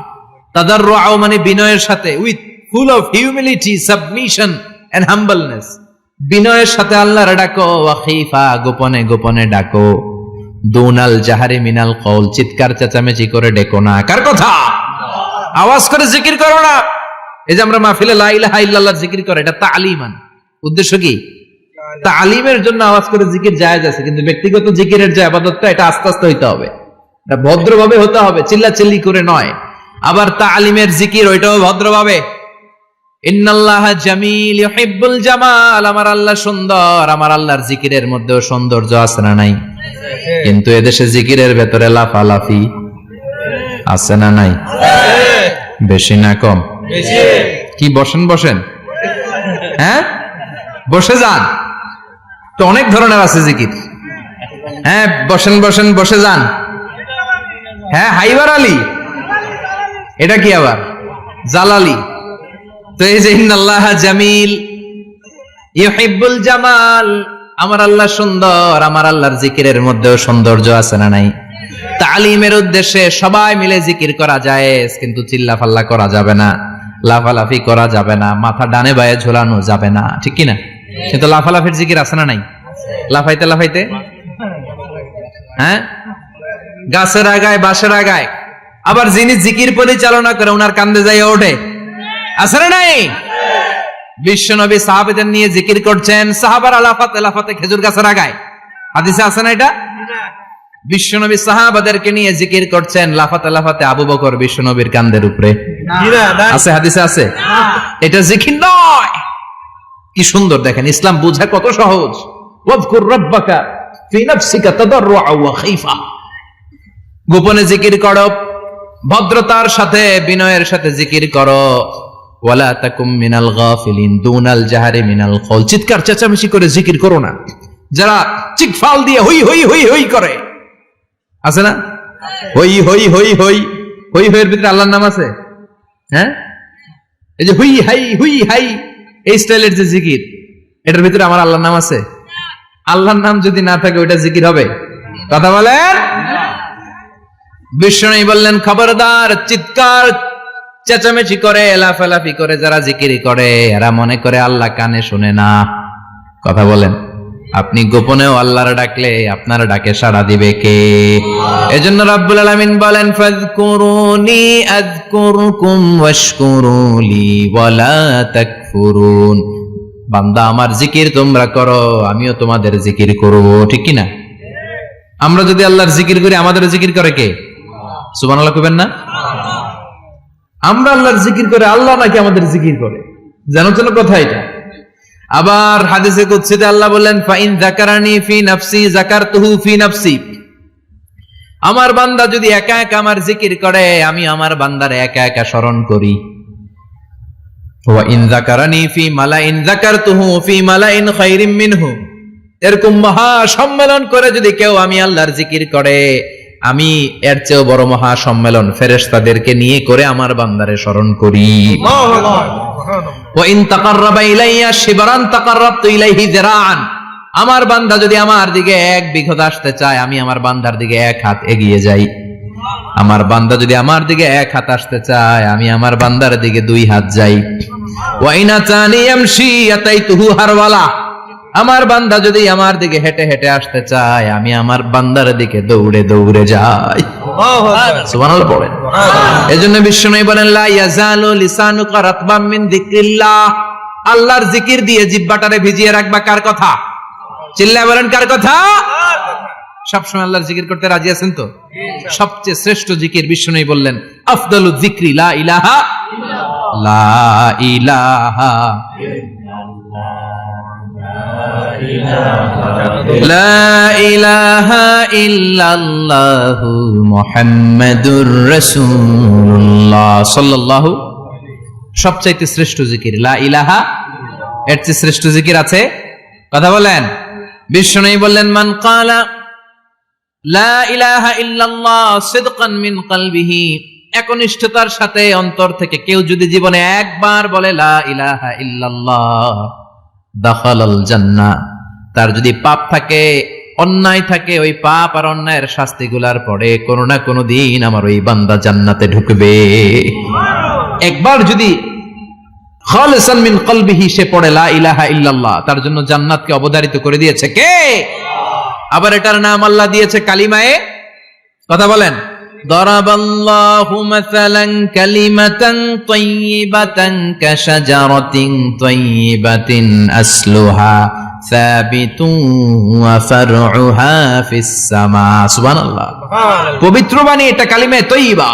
তাদাররুআ মানে বিনয়ের সাথে, with full of humility, submission and humbleness. বিনয়ের সাথে আল্লাহরে ডাকো। ওয়া খীফা, গোপনে গোপনে ডাকো। দুনাল জাহারি মিনাল কওল, চিৎকার চেঁচামেচি করে ডেকো না। কার কথা? আওয়াজ করে জিকির করো না। এই যে আমরা মাহফিলে লা ইলাহা ইল্লাল্লাহ জিকির করে, এটা তালিমান। উদ্দেশ্য কি? তালিমের জন্য আওয়াজ করে জিকির জায়েজ আছে, কিন্তু ব্যক্তিগত জিকিরের যে ইবাদতটা, এটা আস্তে আস্তে হইতে হবে, এটা ভদ্রভাবে হতে হবে, চিল্লাচিল্লি করে নয়। আবার তালিমের জিকির ওইটাও ভদ্রভাবে। ইন্নাল্লাহা জামিল ইউহিব্বুল জামাল, আমার আল্লাহ সুন্দর, আমার আল্লাহর জিকিরের মধ্যেও সৌন্দর্য আছে না নাই? কিন্তু এদেশে জিকিরের ভেতরে লাফালাফি আছে না নাই? বেশি না কম? কি বসেন বসেন, হ্যাঁ বসে যান তো, অনেক ধরনের আছে জিকির। হ্যাঁ বসেন বসেন, বসে যান। হ্যাঁ হাইবার আলী, এটা কি আবার জালালি? তো এই যে ইন্নাল্লাহা জামিল ইউহিব্বুল জামাল, আমার আল্লাহ সুন্দর, আমার আল্লাহর জিকিরের মধ্যেও সৌন্দর্য আছে না নাই? তালিমের উদ্দেশ্যে সবাই মিলে জিকির করা যায়, কিন্তু চিল্লাফাল্লা করা যাবে না, লাফালাফি করা যাবে না, মাথা ডানে বায়ে ঝোলানো যাবে না, ঠিক কি না? কিন্তু লাফালাফির জিকির আছে না নাই? লাফাইতে লাফাইতে, হ্যাঁ গাছের আগায় বাঁশের আগায়। আবার যিনি জিকির পরিচালনা করে ওনার কান্দে যাই ওঠে, আছে না নাই? বিশ্বনবী সাহাবাদের নিয়ে জিকির করছেন, সাহাবারা লাফাতে লাফাতে খেজুর গাছের আগায়। হাদিসে আছে না এটা? বিশ্বনবী সাহাবাদেরকে নিয়ে জিকির করছেন, লাফাতে লাফাতে আবু বকর বিশ্বনবীর কান্দের উপরে। আছে হাদিসে আছে? এটা জিকির নয়। কি সুন্দর দেখেন, ইসলাম বুঝা কত সহজ। ওয়াজকুর রাব্বাকা ফি নাফসিকা তাদাররুআ ওয়া খীফা, গোপনে জিকির করো, ভদ্রতার সাথে বিনয়ের সাথে জিকির করো। ওয়ালা তাকুম মিনাল গাফিলিন, দুনাল জাহারি মিনাল কওল, চিৎকার চেঁচামেচি করে জিকির করো না। যারা চিকফাল দিয়ে হই হই হই হই করে, আছে না? হই হই হই হই হই হইয়ের ভিতরে আল্লাহর নাম আছে। হ্যাঁ এই যে হুই হাই হুই হাই, এই স্টাইলের যে জিকির, এটার ভিতরে আমার আল্লাহর নাম আছে? আল্লাহর নাম যদি না থাকে ওইটা জিকির হবে? কথা বলেন। বিষ্ণু বললেন খবরদার, চিৎকার চেঁচামেচি করে লাফালাফি করে যারা জিকির করে, এরা মনে করে আল্লাহ কানে শুনে না। কথা বলেন। আপনি গোপনেও আল্লাহর ডাকলে আপনার ডাকে সাড়া দিবে কে? এজন্য রাব্বুল আলামিন বলেন ফাযকুরুনি আযকুরকুম ওয়াশকুরুলি ওয়ালা তাকফুরুন। বান্দা আমার জিকির তোমরা করো, আমিও তোমাদের জিকির করব, ঠিক কি না? আমরা যদি আল্লাহর জিকির করি, আমাদের জিকির করে কে? সুবহানাল্লাহ কইবেন না? আমরা আল্লাহর জিকির করে, আল্লাহ নাকি আমাদের জিকির করে, জানো তো কথা এটা। আবার হাদিসে কুদসিতে আল্লাহ বলেন ফাইন যাকারানি ফি নাফসি যাকারতুহু ফি নাফসি, আমার বান্দা যদি একা একা আমার জিকির করে, আমি আমার বান্দারে একা একা স্মরণ করি। ওয়া ইন যাকারানি ফি মালাইন যাকারতুহু ফি মালাইন খায়রিম মিনহু, এরকম মহা সম্মেলন করে যদি কেউ আমি আল্লাহর জিকির করে, আমি এর চেয়েও বড় মহা সম্মেলন ফেরেশতাদেরকে নিয়ে করে আমার বান্দারে স্মরণ করি। ওয়া ইন তাকাররাবা ইলাইয়া শিবরান তাকাররাবতু ইলাইহি যিরাআন, আমার বান্দা যদি আমার দিকে 1 বিঘত আসতে চায়, আমি আমার বান্দার দিকে 1 হাত এগিয়ে যাই। আমার বান্দা যদি আমার দিকে 1 হাত আসতে চায়, আমি আমার বান্দার দিকে 2 হাত যাই। ওয়া ইন আতানি ইয়ামশি আতাইতুহু হারওয়ালা, আমার বান্দা যদি আমার দিকে হেঁটে হেঁটে আসতে চায়, আমি আমার বান্দার দিকে দৌড়ে দৌড়ে যাই। সুবহানাল্লাহ পড়েন। এজন্য বিশ্বনবী বলেন লা ইয়াজালু লিসানুকা রাতবাম মিন যিকরিল্লাহ, আল্লাহর জিকির দিয়ে জিহ্বাটারে ভিজিয়ে রাখবা। কার কথা? চিল্লায় বলেন কার কথা? সবসময় আল্লাহর জিকির করতে রাজি আছেন তো? সবচেয়ে শ্রেষ্ঠ জিকির বিশ্বনবী বললেন আফদালু যিকরি লা ইলাহা লা ইলাহা লা ইলাহা ইল্লাল্লাহু মুহাম্মাদুর রাসূলুল্লাহ সাল্লাল্লাহু। সবচাইতে শ্রেষ্ঠ জিকির লা ইলাহা, এর চেয়ে শ্রেষ্ঠ জিকির আছে? কথা বলেন। বিশ্বনবী বললেন, মান ক্বালা লা ইলাহা ইল্লাল্লাহ সিদকান মিন কলবিহি, একনিষ্ঠতার সাথে অন্তর থেকে কেউ যদি জীবনে একবার বলে লা ইলাহা ইল্লাল্লাহ, দাখালাল জান্নাহ, তার যদি পাপ থাকে, অন্যায় থাকে, ওই পাপ আর অন্যায়ের শাস্তিগুলার পরে কোনো না কোনো দিন আমার ওই বান্দা জান্নাতে ঢুকবে। একবার যদি খালিসান মিন কলবিহি সে পড়ে লা ইলাহা ইল্লাল্লাহ, তার জন্য জান্নাতকে অবধারিত করে দিয়েছে কে? আবার এটার নাম আল্লাহ দিয়েছে কালিমায়ে, কথা বলেন, দরাবাল্লাহু মাসালান কালিমাতান তাইয়িবাতান কাশাজারাতিন তাইয়িবাতিন আসলুহা সাবিতুন ওয়া ফারউহা ফিস সামা। সুবহানাল্লাহ। পবিত্র বাণী এটা কালিমায়ে তাইয়িবা।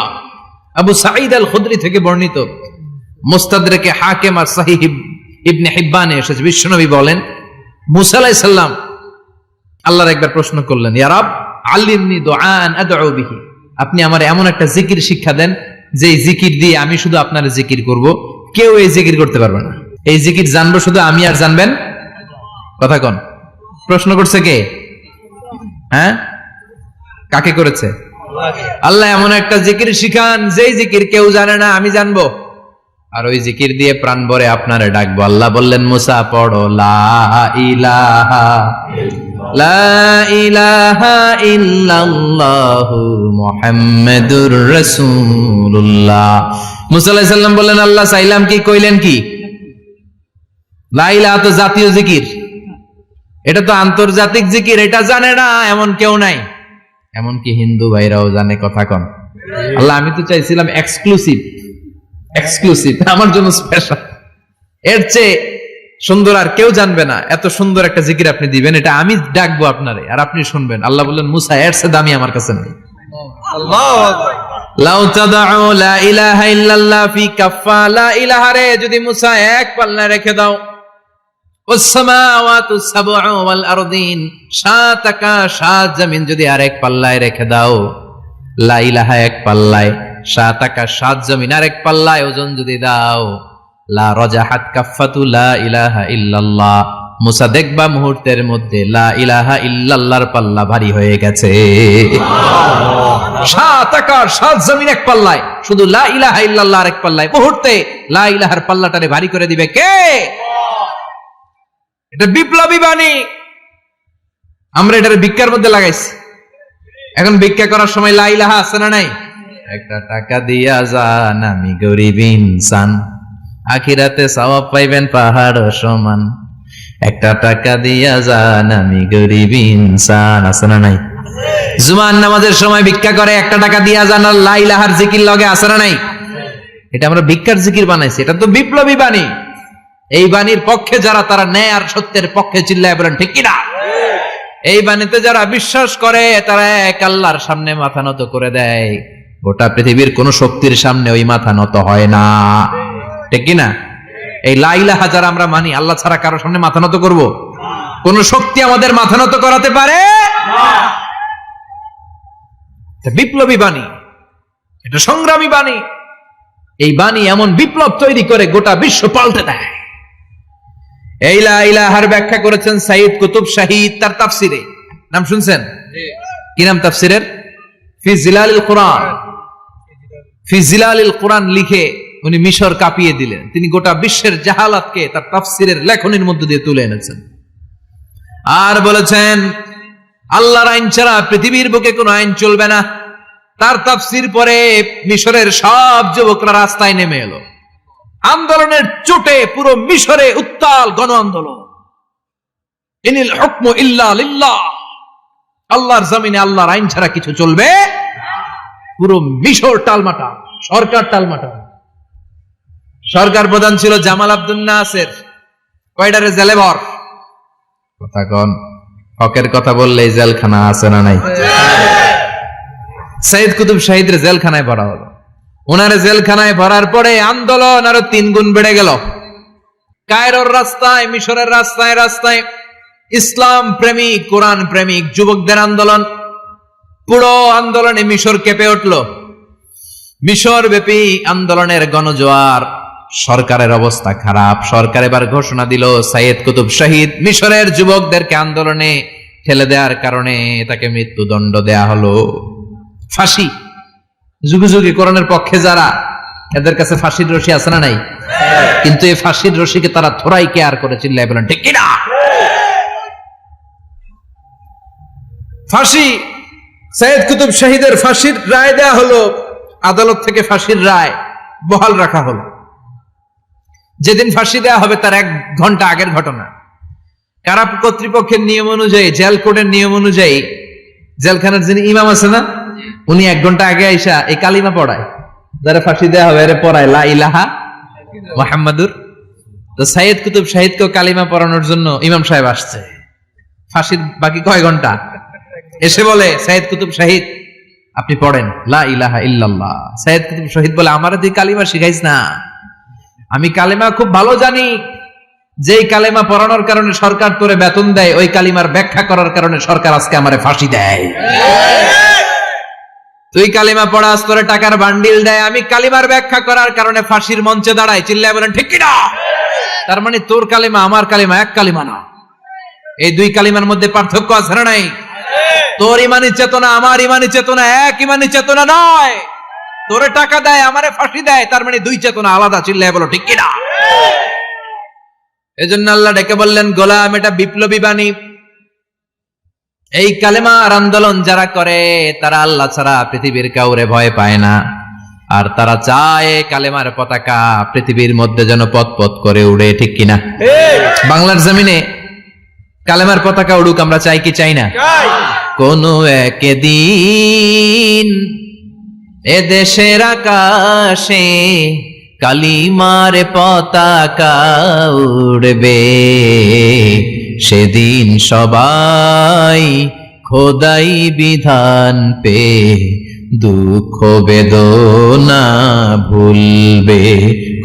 আবু সাঈদ আল খুদরি থেকে বর্ণিত, মুস্তাদরাকে হাকিম আর সহিহ ইবনে হিব্বানে এসেছে, বিশ্বনবী বলেন, মুসা আলাইহিস সালাম আল্লাহর একবার প্রশ্ন করলেন, ইয়া রব আল্লিমনি দুআন আদউ বিহি, আপনি আমার এমন একটা জিকির শিক্ষা দেন যে এই জিকির দিয়ে আমি শুধু আপনার জিকির করব, কেউ এই জিকির করতে পারবে না। এই জিকির জানবো শুধু আমি আর জানবেন। কথা কোন? প্রশ্ন করছে কে? হ্যাঁ, কাকে করেছে? আল্লাহ এমন একটা জিকির শিখান যেই জিকির কেউ জানে না, আমি জানবো, আর ওই জিকির দিয়ে প্রাণ ভরে আপনারে ডাকবো। আল্লাহ বললেন, মুসা পড়ো লা ইলাহা লা ইলাহা ইল্লাল্লাহু মুহাম্মাদুর রাসূলুল্লাহ। মুসা আলাইহিস সালাম বললেন, আল্লাহ চাইলাম কি, কইলেন কি? লা ইলাহা তো জাতীয় জিকির, এটা তো আন্তর্জাতিক জিকির, এটা জানে না এমন কেউ নাই, এমনকি হিন্দু ভাইরাও জানে। কথা কন। আল্লাহ আমি তো চাইছিলাম এক্সক্লুসিভ, আমার জন্য স্পেশাল, এর চেয়ে সুন্দর আর কেউ জানবে না, এত সুন্দর একটা জিকির আপনি দিবেন, এটা আমি ডাকবো আপনারে আর আপনি শুনবেন। আল্লাহ বললেন, মুসা এর চেয়ে দামি আমার কাছে নেই। আল্লাহু আকবার। লাউ তাদউ লা ইলাহা ইল্লাল্লাহ ফি কাফা, লা ইলাহা রে যদি মুসা এক পাল্লায় রেখে দাও, ওয়াস সামাওয়াতু সাবউ ওয়াল আরদিন, সাত আকাশ সাত জমিন যদি আরেক পাল্লায় রেখে দাও, লা ইলাহা এক পাল্লায়, সাত আকাশ সাত জমিন আরেক পাল্লায় ওজন যদি দাও, লা রাজাহাত কাফাতু লা ইলাহা ইল্লাল্লাহ, মুসা দেখবা মুহূর্তের মধ্যে লা ইলাহা ইল্লাল্লাহর পাল্লা ভারী হয়ে গেছে। সাত আকাশ সাত জমিন এক পাল্লায়, শুধু লা ইলাহা ইল্লাল্লাহ আরেক পাল্লায়, মুহূর্তে লা ইলাহার পাল্লাটারে ভারী করে দিবে কে? এটা বিপ্লবী বাণী। আমরা এটার ভিক্ষার মধ্যে লাগাইছি। এখন ভিক্ষা করার সময় লা ইলাহা আছে না নাই? একটা টাকা দিয়া যান আমি গরিব ইনসান, আখিরাতে সওয়াব পাইবেন পাহাড় সমান। একটা টাকা দিয়া যান আমি গরিব ইনসান, আছে না নাই? জুমার নামাজের সময় ভিক্ষা করে একটা টাকা দিয়া যান, আর লা ইলাহার জিকির লগে, আছে না নাই? এটা আমরা ভিক্ষার জিকির বানাইছি, এটা তো বিপ্লবী বাণী। এই বাণীর পক্ষে যারা, তারা ন্যায় আর সত্যের পক্ষে চিল্লায় বলেন ঠিক কিনা? এই বাণীতে যারা বিশ্বাস করে তারা এক আল্লাহর সামনে মাথা নত করে দেয়, গোটা পৃথিবীর কোন শক্তির সামনে ওই মাথা নত হয় না, ঠিক কিনা? এই লা ইলাহা যারা আমরা মানি, আল্লাহ ছাড়া কারো সামনে মাথা নত করব? কোন শক্তি আমাদের মাথা নত করাতে পারে না। বিপ্লবী বাণী, এটা সংগ্রামী বাণী। এই বাণী এমন বিপ্লব তৈরি করে গোটা বিশ্ব পাল্টে দেয়। এই লা ইলাহার ব্যাখ্যা করেছেন সাইয়্যিদ কুতুব শাহীদ তার তাফসিরে। নাম শুনছেন? কি নাম তাফসিরের? ফি জিলালিল কুরআন। ফি জিলালিল কুরআন লিখে উনি মিশর কাঁপিয়ে দিলেন। তিনি গোটা বিশ্বের জাহালাতকে তার তাফসিরের লেখনীর মধ্যে দিয়ে তুলে এনেছেন। আর বলেছেন, আল্লাহর আইন ছাড়া পৃথিবীর বুকে কোনো আইন চলবে না। তার তাফসির পরে মিশরের সব যুবকরা রাস্তায় নেমে এলো। আন্দোলনের চোটে পুরো মিশরে উত্তাল গণ আন্দোলন। ইনিল হুকমু ইল্লা লিল্লাহ, আল্লাহর জমিনে আল্লাহর আইন ছাড়া কিছু চলবে। পুরো মিশর টালমাটাল, সরকার টালমাটাল। সরকার প্রধান ছিল জামাল আব্দুল নাসের, কয়টারে জেলে ভর। কথা কন, হকের কথা বললেই জেলখানা আছে না নাই? সাইয়্যিদ কুতুব শাহীদের জেলখানায় ভরা হলো। ওনারে জেলখানায় ভরার পরে আন্দোলন আরো 3 গুণ বেড়ে গেল। কায়রোর রাস্তায়, মিশরের রাস্তায় রাস্তায় ইসলাম প্রেমিক, কোরআন প্রেমিক যুবকদের আন্দোলন। পুরো আন্দোলনে মিশর কেঁপে উঠল। মিশর ব্যাপী আন্দোলনের গণজোয়ার। সরকারের অবস্থা খারাপ। সরকার এবার ঘোষণা দিল সাইয়েদ কুতুব শহীদ মিশরের যুবকদেরকে আন্দোলনে ঠেলে দেওয়ার কারণে তাকে মৃত্যুদণ্ড দেয়া হলো, ফাঁসি। যুগে যুগে কোরআনের পক্ষে যারা, এদের কাছে ফাঁসির রশি আছে না নাই? কিন্তু এই ফাঁসির রশিকে তারা থোড়াই কেয়ার করে, চিল্লায় বলেন ঠিক কিনা? ফাঁসি, সাইয়েদ কুতুব শহীদের ফাঁসির রায় দেয়া হলো। আদালত থেকে ফাঁসির রায় বহাল রাখা হলো। যেদিন ফাঁসি দেয়া হবে তার 1 ঘন্টা আগের ঘটনা। কারা কর্তৃপক্ষের নিয়ম অনুযায়ী, জেল কোডের নিয়ম অনুযায়ী জেলখানার যিনি ইমাম আছে না, উনি 1 ঘন্টা আগে আইসা এই কালিমা পড়ায়, যারা ফাঁসি দেয়া হবে এর পড়ায় লা ইলাহা মুহাম্মাদুর। তো সাইয়েদ কুতুব শহীদকে কালিমা পড়ানোর জন্য ইমাম সাহেব আসছে। ফাঁসির বাকি কয় ঘন্টা, এসে বলে সাইয়েদ কুতুব শহীদ আপনি পড়েন লা ইলাহা ইল্লাল্লাহ। সাইয়েদ কুতুব শহীদ বলে আমারে তুই কালিমা শিখাইস না, আমি কালিমা খুব ভালো জানি। যেই কালিমা পড়ানোর কারণে সরকার তোরে বেতন দেয়, ওই কালিমার ব্যাখ্যা করার কারণে সরকার আজকে আমারে ফাঁসি দেয়। তুই কালিমা পড়াস, তোরে টাকার বান্ডিল দেয়, আমি কালিমার ব্যাখ্যা করার কারণে ফাঁসির মঞ্চে দাঁড়াই, চিল্লায় বলেন ঠিক কিনা? তার মানে তোর কালিমা আমার কালিমা এক কালিমা না, এই 2 কালিমার মধ্যে পার্থক্য আছে না নাই? তোর ইমানি চেতনা আমার ইমানি চেতনা এক ইমানি চেতনা নয়। তোরে টাকা দেয়, আমারে ফাঁসি দেয়, তার মানে 2 চেতনা আলাদা, চিল্লায় বলো ঠিক কিনা? এজন্য আল্লাহ ডেকে বললেন গোলাম, এটা বিপ্লবী বাণী। এই কালেমার আন্দোলন যারা করে তারা আল্লাহ ছাড়া পৃথিবীর কাউরে ভয় পায় না, আর তারা চায় কালেমার পতাকা পৃথিবীর মধ্যে যেন পথ পথ করে উড়ে, ঠিক কিনা? বাংলার জমিনে কালেমার পতাকা উড়ুক, আমরা চাই কি চাই না? কোনো একদিন এদেশের আকাশে কালিমার পতাকা উড়বে, সেদিন সবাই খোদাই বিধান পে দুঃখ বেদনা ভুলবে।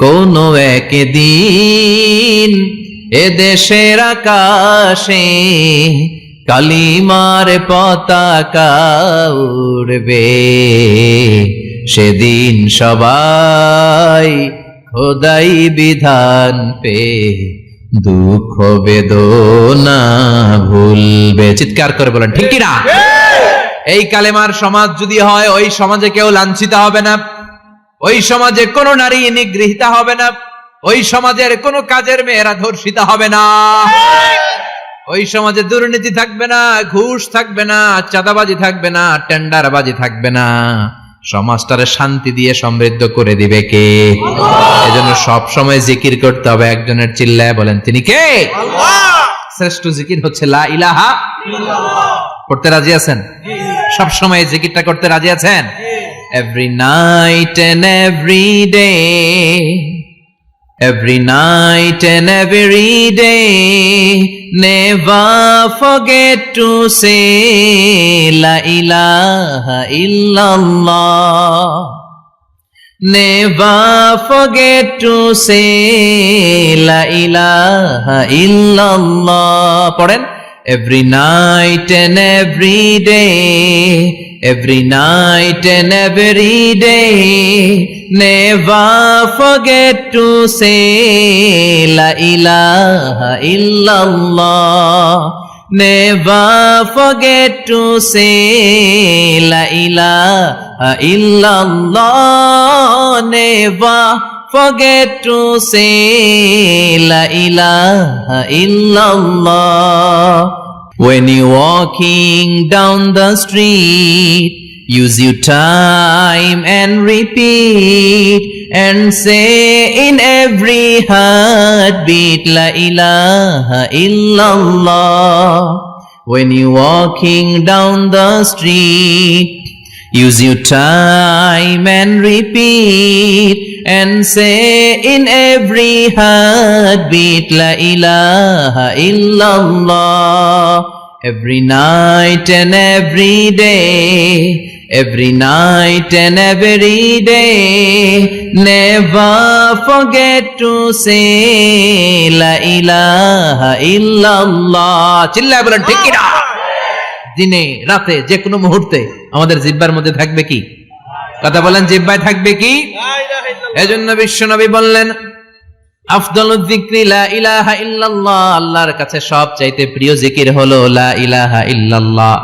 কোনো একদিন এদেশের আকাশে কালিমার পতাকা উড়বে, সেদিন সবাই খোদাই বিধান পে দুঃখ বেদনা ভুলবে। চিৎকার করে বলেন ঠিক কিনা? এই কালেমার সমাজ যদি হয়, ওই সমাজে কেউ লাঞ্ছিত হবে না, ওই সমাজে কোনো নারী নিগৃহীতা হবে না, ওই সমাজের কোনো কাজের মেয়েরা ধর্ষিত হবে না, ওই সমাজে দুর্নীতি থাকবে না, ঘুষ থাকবে না, চাঁদাবাজি থাকবে না, টেন্ডারবাজি থাকবে না। সমাজটারে শান্তি দিয়ে সমৃদ্ধ করে দিবে কে? এজন্য সব সময় জিকির করতে হবে একজনের, চিল্লায় বলেন তিনি কে? আল্লাহ। শ্রেষ্ঠ জিকির হচ্ছে লা ইলাহা ইল্লাল্লাহ। করতে রাজি আছেন? সব সময় জিকিরটা করতে রাজি আছেন? Every night and every day, every night and every day, never forget to say la ilaha illallah, never forget to say la ilaha illallah. পড়েন every night and every day, every night and every day, never forget to say la ilaha illallah, never forget to say la ilaha illallah, never forget to say la ilaha illallah. When you're walking down the street, use your time and repeat and say in every heartbeat la ilaha illallah. When you're walking down the street, use your time and repeat and say in every heartbeat la ilaha illallah. Every night and every day, every night and every day. Never forget to say la ilaha illallah. চিল্লায় বলেন ঠিক কি না? দিনে রাতে যে কোনো মুহূর্তে আমাদের জিহ্বার মধ্যে থাকবে কি? কথা বলেন, জিহ্বায় থাকবে কি? এজন্য বিশ্বনবী বললেন আফদালুয যিকরি লা ইলাহা ইল্লাল্লাহ, আল্লাহর কাছে সবচাইতে প্রিয় জিকির হলো লা ইলাহা ইল্লাল্লাহ।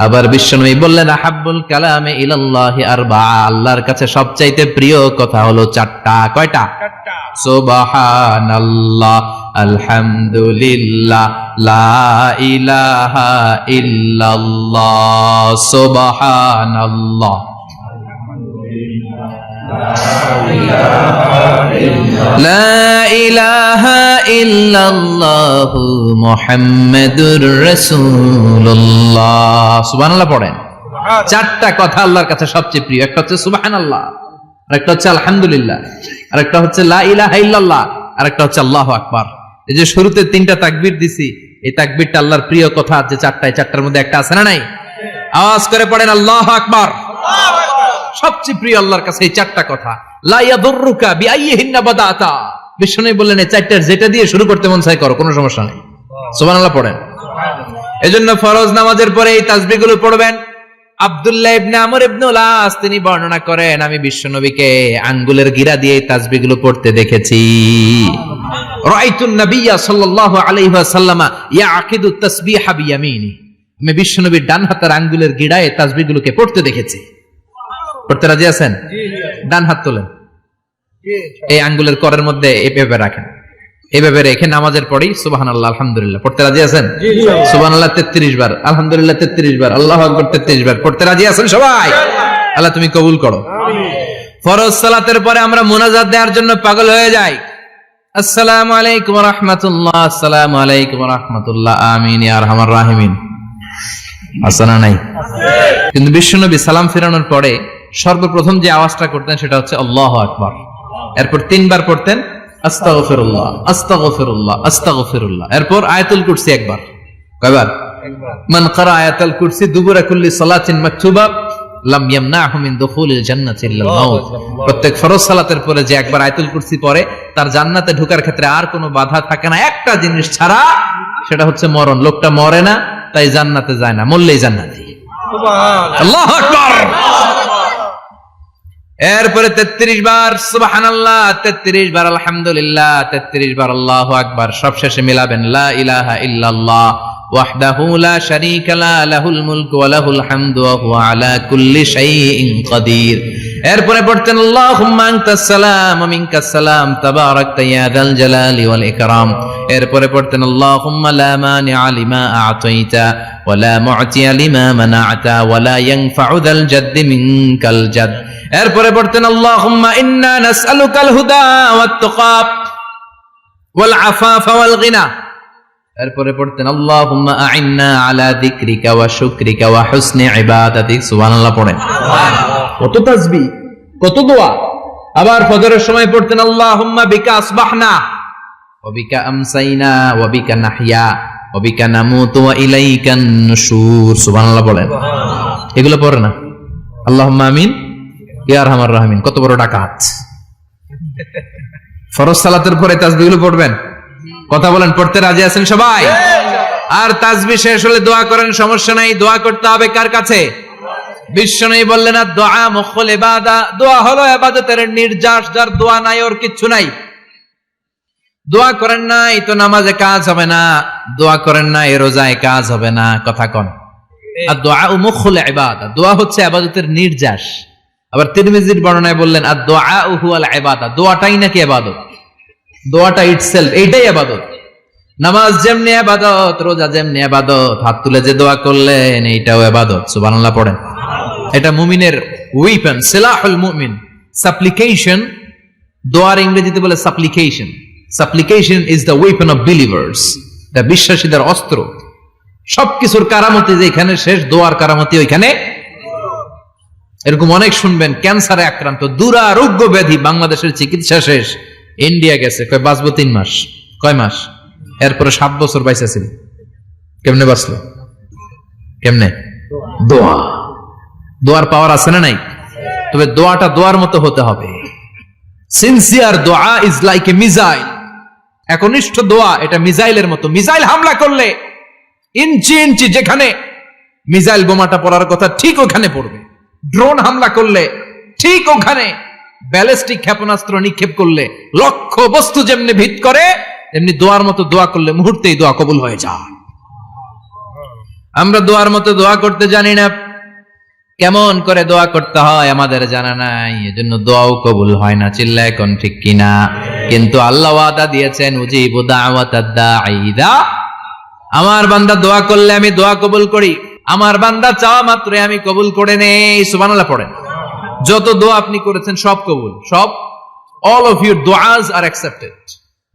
আবার বিশ্বনবী বললেন আহাব্বুল কালামে ইলাল্লাহি আরবাআ, আল্লাহর কাছে সবচাইতে প্রিয় কথা হলো চারটা। কয়টা? চারটা। সুবহানাল্লাহ, আলহামদুলিল্লাহ, লা ইলাহা ইল্লাল্লাহ। সুবহানাল্লাহ, লা ইলাহা ইল্লাল্লাহু মুহাম্মাদুর রাসূলুল্লাহ। সুবহানাল্লাহ পড়েন। চারটা কথা আল্লাহর কাছে সবচেয়ে প্রিয়। একটা হচ্ছে সুবহানাল্লাহ, আরেকটা হচ্ছে আলহামদুলিল্লাহ, আরেকটা হচ্ছে লা ইলাহা ইল্লাল্লাহ, আরেকটা হচ্ছে আল্লাহু আকবার। এই যে শুরুতে তিনটা তাকবীর দিছি, এই তাকবীরটা আল্লাহর প্রিয় কথা যে চারটায়, চারটার মধ্যে একটা আছে না নাই? আওয়াজ করে পড়েন আল্লাহু আকবার। সবচেয়ে প্রিয় আল্লাহর কাছে এই চারটা কথা। লা ইয়াদুররুকা বিআইয়িহিন্না বাদাতা, বিষ্ণু বললেন এই চারটার যেটা দিয়ে শুরু করতে মন চায় করো, কোনো সমস্যা নেই। সুবহানাল্লাহ পড়েন। এজন্য ফরজ নামাজের পরে এই তাসবিহগুলো পড়বেন। আব্দুল্লাহ ইবনে আমর ইবনে আস তিনি বর্ণনা করেন, আমি বিশ্বনবীকে আঙ্গুলের গিরা দিয়ে এই তাসবিহগুলো পড়তে দেখেছি। রাআইতুন নাবিয়্যা সাল্লাল্লাহু আলাইহি ওয়াসাল্লাম ইয়াকিদু তাসবিহা বিয়ামিনি, আমি বিশ্বনবীর ডান হাতের আঙ্গুলের গিরায় তাসবিহগুলোকে পড়তে দেখেছি। পড়তে রাজি আছেন? ডান হাত তোলেন, এই আঙ্গুলের করের মধ্যে এভাবে রাখেন, এভাবে রেখে নামাজের পরেই সুবহানাল্লাহ আলহামদুলিল্লাহ পড়তে রাজি আছেন? সুবহানাল্লাহ 33 বার, আলহামদুলিল্লাহ 33 বার, আল্লাহু আকবার 33 বার পড়তে রাজি আছেন সবাই? আল্লাহ তুমি কবুল করো। ফরজ সালাতের পরে আমরা মুনাজাত দেওয়ার জন্য পাগল হয়ে যাই। আসসালামু আলাইকুম ওয়া রাহমাতুল্লাহ, আসসালামু আলাইকুম ওয়া রাহমাতুল্লাহ, আমিন ইয়া আরহামার রাহিমিন। আসনা নাই? কিন্তু বিশ্বনবী সালাম ফিরানোর পরে সর্বপ্রথম যে আওয়াজটা করতেন সেটা হচ্ছে আল্লাহু আকবার। এরপর 3 বার পড়তেন আস্তাগফিরুল্লাহ, আস্তাগফিরুল্লাহ, আস্তাগফিরুল্লাহ। এরপর আয়াতুল কুরসি একবার। কয়বার? মান ক্বারা আয়াতুল কুরসি দুবুরা কুল্লি সালাতিন মাকতুবা লাম ইয়ামনাহু মিন দুখুলিল জান্নাতি ইল্লাল মাউত। প্রত্যেক ফরজ সালাতের পরে যে একবার আয়াতুল কুরসি পড়ে তার জান্নাতে ঢোকার ক্ষেত্রে আর কোনো বাধা থাকে না, একটা জিনিস ছাড়া, সেটা হচ্ছে মরণ। লোকটা মরে না তাই জান্নাতে যায় না, মরলেই জান্নাতি। সুবহানাল্লাহ, আল্লাহু আকবার। এরপরে 33 বার সুবহানাল্লাহ, 33 বার আলহামদুলিল্লাহ, 33 বার আল্লাহু আকবার। সবশেষে মিলাবেন লা ইলাহা ইল্লাল্লাহ ওয়াহদাহু লা শারীকা লা লাহুল মুলকু ওয়া লাহুল হামদু ওয়া হুয়া আলা কুল্লি শাইইন কাদির। এরপরে পড়তেন আল্লাহুম্মা আনতাস সালাম ওয়া মিনকাস সালাম তাবারাকতা ইয়া যাল জালালি ওয়াল ইকরাম। এরপরে পড়তেন আল্লাহুম্মা লা মানিআ লিমা আ'তাইতা ওয়া লা মু'তিয়া লিমা মানা'তা ওয়া লা ইয়ানফা'ু যাল জাদ্দি মিনকাল জাদ। এরপরে পড়তেন আল্লাহুম্মা ইন্না নাসআলুকাল হুদা ওয়াত তুকা ওয়াল আফাফা ওয়াল গিনা। এরপরে পড়তেন আল্লাহুম্মা আ'ইন্না আলা যিকরিকা ওয়া শুকরিকা ওয়া হুসনি ইবাদাতিক। সুবহানাল্লাহ পড়েন। কত তাসবিহ, কত দোয়া। আবার ফজরের সময় পড়তেন আল্লাহুম্মা বিকা আসবাহনা ওয়া বিকা আমসাইনা ওয়া বিকা নাহইয়া ওয়া বিকা নামুতু ওয়া ইলাইকান নুশুর। সুবহানাল্লাহ পড়েন। এগুলো পড়ে না? আল্লাহুম্মা আমিন ইয়া আরহামার রাহিমিন। কত বড় ডাকাত! ফরজ সালাতের পরে তাসবিহগুলো পড়বেন। কথা বলেন, পড়তে রাজি আছেন সবাই? আর তাসবিহ শেষ হলে দোয়া করেন, সমস্যা নাই। দোয়া করতে হবে কার কাছে? বিশ্বনবী বললেন আর দোয়া মুখুল ইবাদা, দোয়া হলো ইবাদতের নির্যাস। যার দোয়া নাই ওর কিচ্ছু নাই। দোয়া করেন নাই তো নামাজে কাজ হবে না, দোয়া করেন নাই রোজায় কাজ হবে না। কথা কন। আর দোয়া মুখুল ইবাদা, দোয়া হচ্ছে ইবাদতের নির্যাস। আবার তিরমিজির বর্ণনায় বললেন আর দোয়া হুয়াল ইবাদা, দোয়াটাই নাকি ইবাদত। দোয়াটা ইটসেলফ এইটাই ইবাদত। নামাজ যেমনি ইবাদত, রোজা যেমনি ইবাদত, হাত তুলে যে দোয়া করলেন এইটাও ইবাদত। সুবহানাল্লাহ পড়েন। এটা মুমিনের ওয়েপন, সিলাহুল মুমিন। সাপ্লিকেশন, দোয়ার ইংরেজিতে বলে সাপ্লিকেশন। সাপ্লিকেশন is the weapon of believers, এটা বিশ্বাসীদের অস্ত্র। সবকিছুর কারামতি যেখানে শেষ, দোয়ার কারামতি ওইখানে। এরকম অনেক শুনবেন ক্যান্সারে আক্রান্ত, দুরারোগ্য ব্যাধি, বাংলাদেশের চিকিৎসা শেষ, ইন্ডিয়া গেছে, কয় বাঁচবো 3 মাস। কয় মাস? এরপরে 7 বছর বাইসা ছিল। কেমনে বাঁচলো? কেমনে? দোয়া। দোয়ার পাওয়ার আছে না নাই? তবে দোয়াটা দোয়ার মতো হতে হবে। সিনসিয়ার দোয়া ইজ লাইক এ মিসাইল। একনিষ্ঠ দোয়া এটা মিসাইলের মতো। মিসাইল হামলা করলে ইঞ্চি ইঞ্চি যেখানে মিসাইল বোমাটা পড়ার কথা ঠিক ওখানে পড়বে। ড্রোন হামলা করলে ঠিক ওখানে, ব্যালিস্টিক ক্ষেপণাস্ত্র নিক্ষেপ করলে লক্ষ্য বস্তু যেমনি ভিত করে, তেমনি দোয়ার মতো দোয়া করলে মুহূর্তেই দোয়া কবুল হয়ে যায়। আমরা দোয়ার মতো দোয়া করতে জানি না, কেমন করে দোয়া করতে হয় আমাদের জানা নাই, এজন্য দোয়াও কবুল হয় না। চিল্লায় এখন ঠিক কিনা? কিন্তু আল্লাহ ওয়াদা দিয়েছেন, উজিবু দাওয়াতাদ দাঈ ইযা, আমার বান্দা দোয়া করলে আমি দোয়া কবুল করি, আমার বান্দা চাওয়া মাত্রই আমি কবুল করে নেই। সুবহানাল্লাহ পড়েন। যত দোয়া আপনি করেছেন সব কবুল, সব, অল অফ ইউর দোয়াজ আর অ্যাকসেপ্টেড,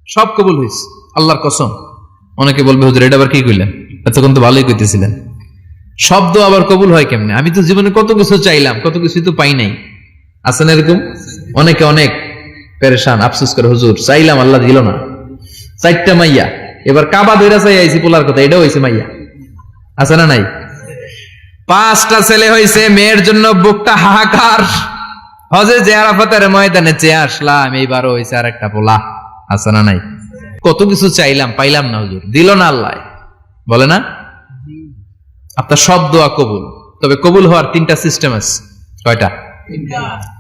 সব কবুল হয়েছে আল্লাহর কসম। অনেকে বলবে হুজুর এটা আবার কি কইলেন, এতক্ষণ তো ভালোই কইতেছিলেন, সব দোয়া আবার কবুল হয় কেমনে? আমি তো জীবনে কত কিছু চাইলাম, কত কিছু তো পাই নাই। আছে না এরকম? অনেকে অনেক পেরেশান, আফসোস করে, হুজুর চাইলাম আল্লাহ দিল না। 4টা মাইয়া, এবার কাবা ধরে চাই আইছি পোলার কথা, এটাও হয়েছে মাইয়া। আছে না নাই? 5টা ছেলে হয়েছে, মেয়ের জন্য বুকটা হাহাকার। হজে যে আরাফাতের ময়দানে চেয়ে আসলাম, এইবারও হয়েছে আর একটা পোলা। আছে না নাই? কত কিছু চাইলাম, পাইলাম না, হুজুর দিল না আল্লাহ। বলে না আপনার সব দোয়া কবুল, তবে কবুল হওয়ার 3টা সিস্টেম আছে। কয়টা?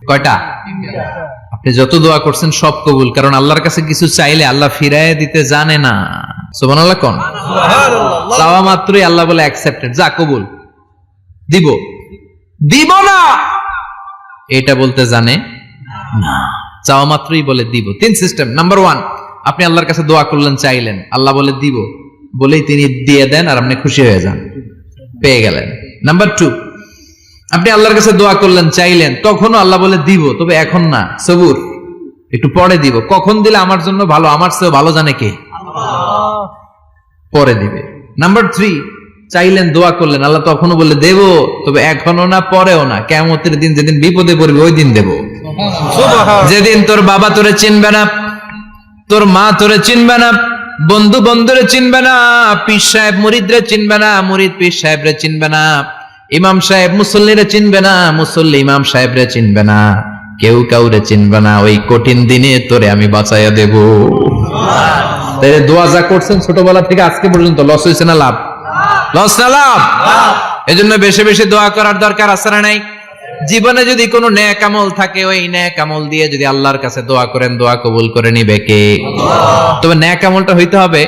কয়টা? আপনি যত দোয়া করছেন সব কবুল, কারণ আল্লাহর কাছে কিছু চাইলে আল্লাহ ফিরায় দিতে জানে না। সুবহানাল্লাহ কোন? চাওয়া মাত্রই আল্লাহ বলে অ্যাকসেপ্টেড, যা কবুল, দিব দিব না এটা বলতে জানে না, চাওয়া মাত্রই বলে দিব। 3 সিস্টেম। নাম্বার 1, আপনি আল্লাহর কাছে দোয়া করলেন, চাইলেন, আল্লাহ বলে দিব, বলেই তিনি দিয়ে দেন আর আপনি খুশি হয়ে যান, পেয়ে গেলেন। নাম্বার 2, আপনি আল্লাহর কাছে দোয়া করলেন, চাইলেন, তখনও আল্লাহ বলে দিব, তবে এখন না, সবুর, একটু পরে দিব। কখন দিলে আমার জন্য ভালো, আমার চেয়ে ভালো জানে কে? আল্লাহ, পরে দিবে। নাম্বার 3, চাইলেন, দোয়া করলেন, আল্লাহ তখনও বলে দেব, তবে এখনো না, পরেও না, কিয়ামতের দিন যেদিন বিপদে পড়বে ওই দিন দেব। যেদিন তোর বাবা তোরে চিনবে না, তোর মা তোরে চিনবে না, বন্ধু বন্ধুরে চিনবে না, পীর সাহেব মুরিদরে চিনবে না, মুরিদ পীর সাহেবরে চিনবে না, ইমাম সাহেব মুসল্লিরে চিনবে না, মুসল্লি ইমাম সাহেবরে চিনবে না, কেউ কাউরে চিনবে না। ওই কঠিন দিনে তোরে আমি বাঁচাইয়া দেব। তাই দোয়া যা করছেন ছোটবেলা থেকে আজকে পর্যন্ত, লস হয়েছে না লাভ? লস না লাভ? এজন্য বেশি বেশি দোয়া করার দরকার আছে না নাই? জীবনে যদি কোনো নেক আমল থাকে, ওই নেক আমল দিয়ে যদি আল্লাহর কাছে দোয়া করেন, দোয়া কবুল করে নিবে কে? আল্লাহ। তবে নেক আমলটা হইতে হবে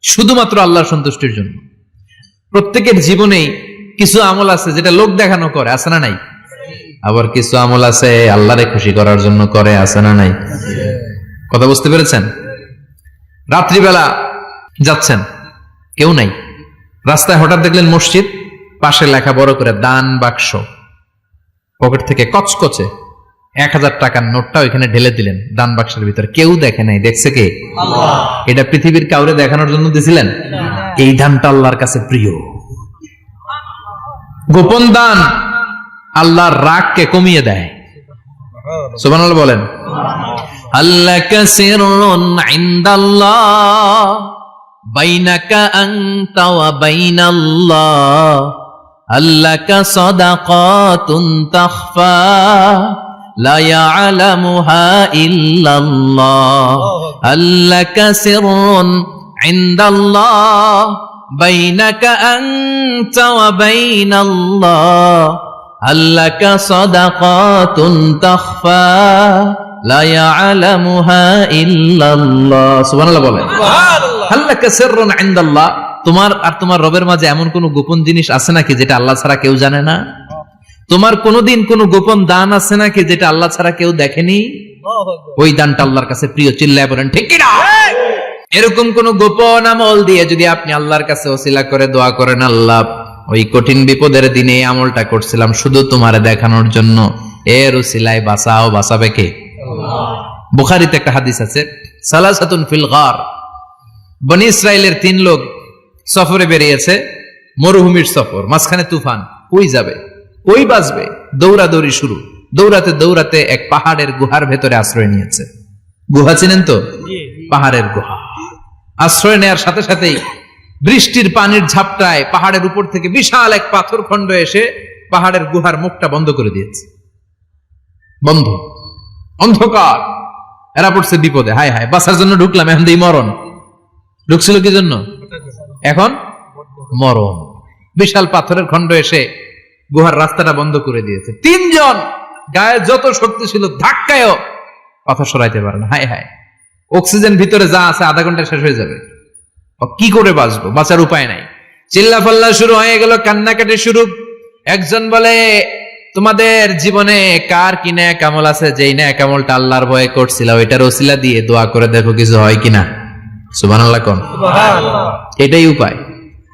শুধুমাত্র আল্লাহর সন্তুষ্টির জন্য। প্রত্যেকের জীবনেই কিছু আমল আছে যেটা লোক দেখানো করে, আছে না নাই? আবার কিছু আমল আছে আল্লাহরে খুশি করার জন্য করে, আছে না নাই? কথা বুঝতে পেরেছেন? রাত্রিবেলা যাচ্ছেন, কেউ নাই, রাস্তায় হঠাৎ দেখলেন মসজিদ, পাশে লেখা বড় করে দান বাক্স, পকেট থেকে কচকচে 1000 টাকার নোটটা ওইখানে ঢেলে দিলেন দান বাক্সের ভিতরে। কেউ দেখে নাই, দেখছে কে? আল্লাহ। এটা পৃথিবীর কাউরে দেখানোর জন্য দিছিলেন? এই দানটা আল্লাহর কাছে প্রিয়। গোপন দান আল্লাহর রাগকে কমিয়ে দেয়। সুবহানাল্লাহ বলেন। আল্লাকা সিররুন ইনদাল্লাহ বাইনাকা আনতা ওয়া বাইনাল্লাহ, আল্লাকা সাদাকাতুন তাখফা লা ইয়ালামুহা ইল্লাল্লাহ, আল্লাকা সিররুন ইনদাল্লাহ বাইনাকা আনতা ওয়া বাইনাল্লাহ, আল্লাকা সাদাকাতুন তাখফা লা ইয়ালামুহা ইল্লাল্লাহ। সুবহানাল্লাহ বলেন। সুবহানাল্লাহ। আল্লাকা সিররুন ইনদাল্লাহ, তোমার আর তোমার রবের মাঝে এমন কোন গোপন জিনিস আছে নাকি যেটা আল্লাহ ছাড়া কেউ জানে না? তোমার কোনদিন কোন গোপন দান আছে নাকি যেটা আল্লাহ ছাড়া কেউ দেখেনি? ওই দানটা আল্লাহর কাছে প্রিয়। চিল্লায় বলেন ঠিক কি না? এরকম কোন গোপন আমল দিয়ে যদি আপনি আল্লাহর কাছে ওসিলা করে দোয়া করেন, আল্লাহ ওই কঠিন বিপদের দিনে এই আমলটা করছিলাম শুধু তোমার দেখানোর জন্য, এর ওসিলায় বাঁচাও, বাঁচাবে কে? আল্লাহ। বুখারীতে একটা হাদিস আছে, সালাসাতুন ফিল গার, বনি ইসরাইলের 3 লোক সফরে বেরিয়েছে, মরুভূমির সফর, মাঝখানে তুফান, কই যাবে, কই বাঁচবে, দৌড়াদৌড়ি শুরু। দৌড়াতে দৌড়াতে এক পাহাড়ের গুহার ভেতরে আশ্রয় নিয়েছে। গুহা চিনেন তো? পাহাড়ের গুহা। আশ্রয় নেওয়ার সাথে সাথেই বৃষ্টির পানির ঝাপটায় পাহাড়ের উপর থেকে বিশাল এক পাথর খণ্ড এসে পাহাড়ের গুহার মুখটা বন্ধ করে দিয়েছে, বন্ধ, অন্ধকার। এরা পড়ছে বিপদে, হায় হায় বাঁচার জন্য ঢুকলাম, এখন দিই মরণ। ঢুকছিল কি জন্য? এখন মরণ। বিশাল পাথরের খণ্ড এসে গুহার রাস্তাটা বন্ধ করে দিয়েছে। তিনজন গায়ে যত শক্তি ছিল ধাক্কায়ও পাথর সরাইতে পারে না। হায় হায়, অক্সিজেন ভিতরে যা আছে আধা ঘন্টা শেষ হয়ে যাবে, কি করে বাঁচবো? বাঁচার উপায় নাই। চিল্লাফাল্লা শুরু হয়ে গেল, কান্নাকাটি শুরু। একজন বলে, তোমাদের জীবনে কার কি নেক আমল আছে, যেই নেক আমলটা আল্লাহর ভয়ে করছিল ওইটার ওসিলা দিয়ে দোয়া করে দেখো কিছু হয় কিনা। সুবহানাল্লাহ কোন, এটাই উপায়।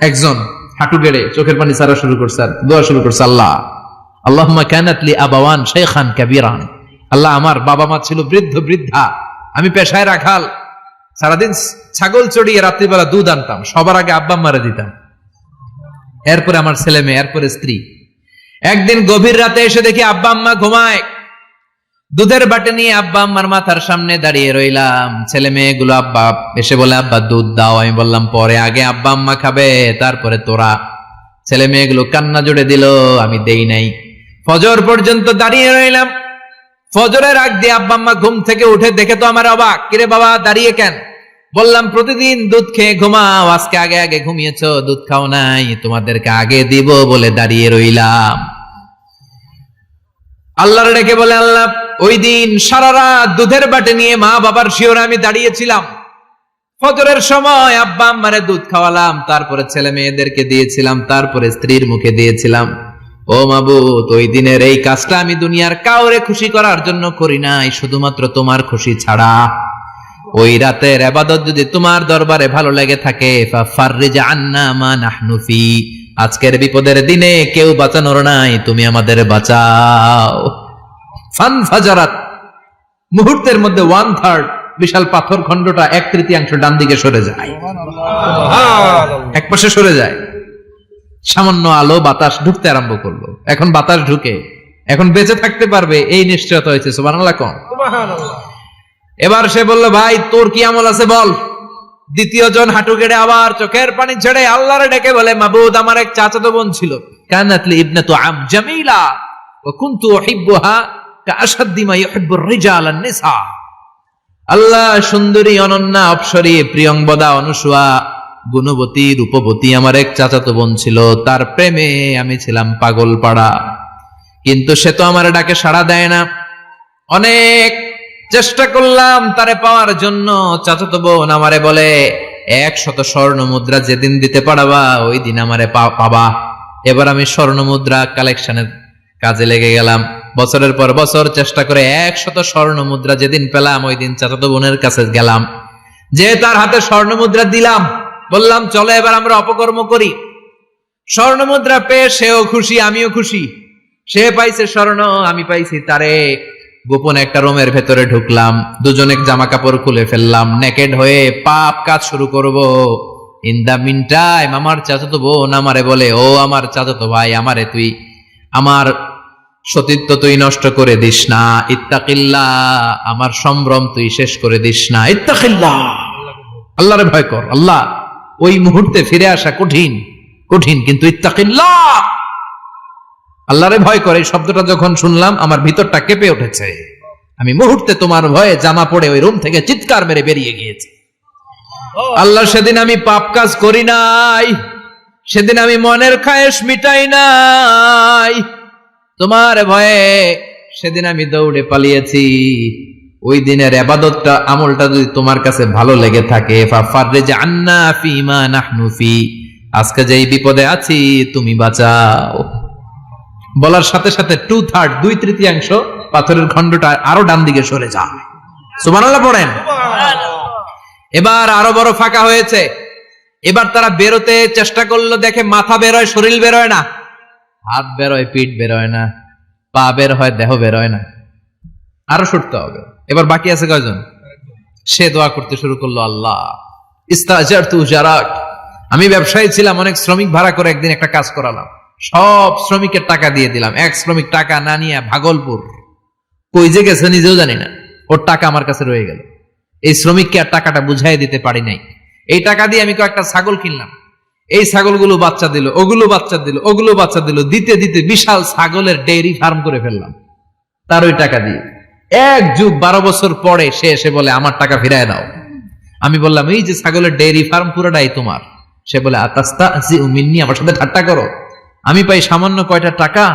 একজন হাঁটু গেড়ে চোখের পানি ছাড়া শুরু করছে, আর দোয়া শুরু করছে, আল্লাহ আল্লাহুম্মা কানাত লি আবাওয়ান শাইখান কাবীরান, আল্লাহ আমার বাবা মা ছিল বৃদ্ধ বৃদ্ধা, আমি পেশায় রাখাল, সারাদিন ছাগল চড়িয়ে রাত্রিবেলা দুধ আনতাম, সবার আগে আব্বা আম্মারে দিতাম, এরপরে আমার ছেলে মেয়ে, এরপরে স্ত্রী। একদিন গভীর রাতে এসে দেখি আব্বা আম্মা ঘুমায়, দুধের বাটি নিয়ে আব্বা আম্মার মাথার সামনে দাঁড়িয়ে রইলাম। ছেলে মেয়েগুলো আব্বা এসে বলে, আব্বা দুধ দাও। আমি বললাম পরে, আগে আব্বা আম্মা খাবে তারপরে তোরা। ছেলে মেয়েগুলো কান্না জুড়ে দিল, আমি দেই নাই। ফজর পর্যন্ত দাঁড়িয়ে রইলাম। ফজরের আগ দিয়ে আব্বা আম্মা ঘুম থেকে উঠে দেখে তো আমার অবাক, কিরে বাবা দাঁড়িয়ে কেন? বললাম প্রতিদিন দুধ খেয়ে ঘুমাও, আজকে আগে আগে ঘুমিয়েছো, দুধ খাও নাই, তোমাদেরকে আগে দিব বলে দাঁড়িয়ে রইলাম। আল্লাহর ডেকে বলে, আল্লাহ ওই দিন সারা রাত দুধের বাটি নিয়ে মা বাবার শিওরে আমি দাঁড়িয়েছিলাম, ফজরের সময় আব্বা আম্মারে দুধ খাওয়ালাম, তারপরে ছেলে মেয়েদেরকে দিয়েছিলাম, তারপরে স্ত্রীর মুখে দিয়েছিলাম। ও মাবুদ, ওই দিনের এই কাজটা আমি দুনিয়ার কাউরে খুশি করার জন্য করি নাই, শুধুমাত্র তোমার খুশি ছাড়া। ওই রাতের ইবাদত যদি তোমার দরবারে ভালো লেগে থাকে, ফাফাররিজ আন্না মা নাহনু ফি, আজকের বিপদের দিনে কেউ বাঁচানোর নাই, তুমি আমাদের বাঁচাও। ফানফাজারাত, মুহূর্তের মধ্যে 1/3 বিশাল পাথর খণ্ডটা 1/3 ডান দিকে সরে যায়, এক পাশে সরে যায়। সামান্য আলো বাতাস ঢুকতে আরম্ভ করলো। এখন বাতাস ঢুকে এখন বেঁচে থাকতে পারবে এই নিশ্চয়তা হয়েছে। সুবহানাল্লাহ কোন। এবার সে বলল, ভাই তোর কি আমল আছে বল। দ্বিতীয় জন হাঁটু গেড়ে আবার চোখের পানি ছেড়ে আল্লাহরে ডেকে বলে, মাবুদ আমার এক চাচাতো বোন ছিল, কানাতলি ইবনাতু আম জামিলা ওয়া কুনতু উহিব্বুহা কাআশাদ্দি মা ইউহিব্বুর রিজাল আন-নিসা। আল্লাহ সুন্দরী অনন্যা অপ্সরী প্রিয়ংবদা অনুসুয়া গুণবতী রূপবতী আমার এক চাচাতো বোন ছিল, তার প্রেমে আমি ছিলাম পাগল পাড়া, কিন্তু সে তো আমার ডাকে সাড়া দেয় না। অনেক চেষ্টা করলাম তারে পাওয়ার জন্য। চাচাতো বোন আমারে বলে, 100 স্বর্ণ মুদ্রা যেদিন দিতে পারবা ওই দিন আমারে পাবা। এবার আমি স্বর্ণ মুদ্রা কালেকশনের কাজে লেগে গেলাম। বছরের পর বছর চেষ্টা করে 100 স্বর্ণ মুদ্রা যেদিন পেলাম ওই দিন চাচাতো বোনের কাছে গেলাম, যে তার হাতে স্বর্ণ মুদ্রা দিলাম, বললাম চলো এবার আমরা অপকর্ম করি। স্বর্ণ মুদ্রা পেয়ে সেও খুশি, আমিও খুশি। সে পাইছে স্বর্ণ, আমি পাইছি তারে। গোপন একটা রুমের ভেতরে ঢুকলাম, দুজনে জামা কাপড় খুলে ফেললাম, নেকেড হয়ে পাপ কাজ শুরু করব। ইন দা মিন টাইম আমার চাচাতো বোন আমারে বলে, ও আমার চাচাতো ভাই, আমারে তুই আমার সতীত্ব তুই নষ্ট করে দিস না, ইত্তাকিল্লাহ, আমার সম্ভ্রম তুই শেষ করে দিস না, ইত্তাকিল্লাহ, আল্লাহরে ভয় কর। আল্লাহ ওই মুহূর্তে ফিরে আসা কঠিন কঠিন, কিন্তু ইত্তাকিল্লাহ, আল্লাহরে ভয় করে এই শব্দটা যখন শুনলাম আমার ভিতরটা কেঁপে উঠেছে। আমি মুহূর্তে তোমার ভয়ে জামা পড়ে ওই রুম থেকে চিৎকার মেরে বেরিয়ে গিয়েছি। আল্লাহ সেদিন আমি পাপ কাজ করি নাই, সেদিন আমি মনের খায়েশ মিটাই নাই, তোমার ভয়ে সেদিন আমি দৌড়ে পালিয়েছি। ওই দিনের ইবাদতটা আমলটা যদি তোমার কাছে ভালো লেগে থাকে, ফাফাররিজ আন্না ফিমা নাহনু ফি, আজকে যেই বিপদে আছি তুমি বাঁচাও। বলার সাথে সাথে 2/3 2/3 পাথরের খণ্ডটা আরো ডান দিকে সরে যায়। সুবহানাল্লাহ পড়েন। এবার আরো বড় ফাঁকা হয়েছে। এবার তারা বেরোতে চেষ্টা করলো, দেখে মাথা বেরোয়, শরীর বেরোয় না, হাত বেরোয়, পিঠ বেরোয় না, পা বের হয়, দেহ বেরোয় না, আরো সরতে হবে। এবার বাকি আছে কয়জন? সে দোয়া করতে শুরু করলো, আল্লাহ ইস্তাজারতু জারাক, আমি ব্যবসায়ী ছিলাম, অনেক শ্রমিক ভাড়া করে একদিন একটা কাজ করালাম, সব শ্রমিকের টাকা দিয়ে দিলাম। এক শ্রমিক টাকা না নিয়ে ভাগলপুর কই যে গেছে নিজেও জানি না, ওর টাকা আমার কাছে রয়ে গেল। এই শ্রমিককে আর টাকাটা বুঝাই দিতে পারি নাই। এই টাকা দিয়ে আমি কয়েকটা ছাগল কিনলাম, এই ছাগলগুলো বাচ্চা দিল, ওগুলো বাচ্চা দিল, ওগুলো বাচ্চা দিল, দিতে দিতে বিশাল ছাগলের ডেইরি ফার্ম করে ফেললাম তার ওই টাকা দিয়ে। 1 যুগ 12 বছর পরে সে এসে বলে আমার টাকা ফিরায় দাও। আমি বললাম এই যে ছাগলের ডেইরি ফার্ম পুরোটাই তোমার। সে বলে আতাস্তাহজিউ মিন্নী, আমার সাথে ঠাট্টা করো? আমি পাই সামান্য কয়টা টাকা,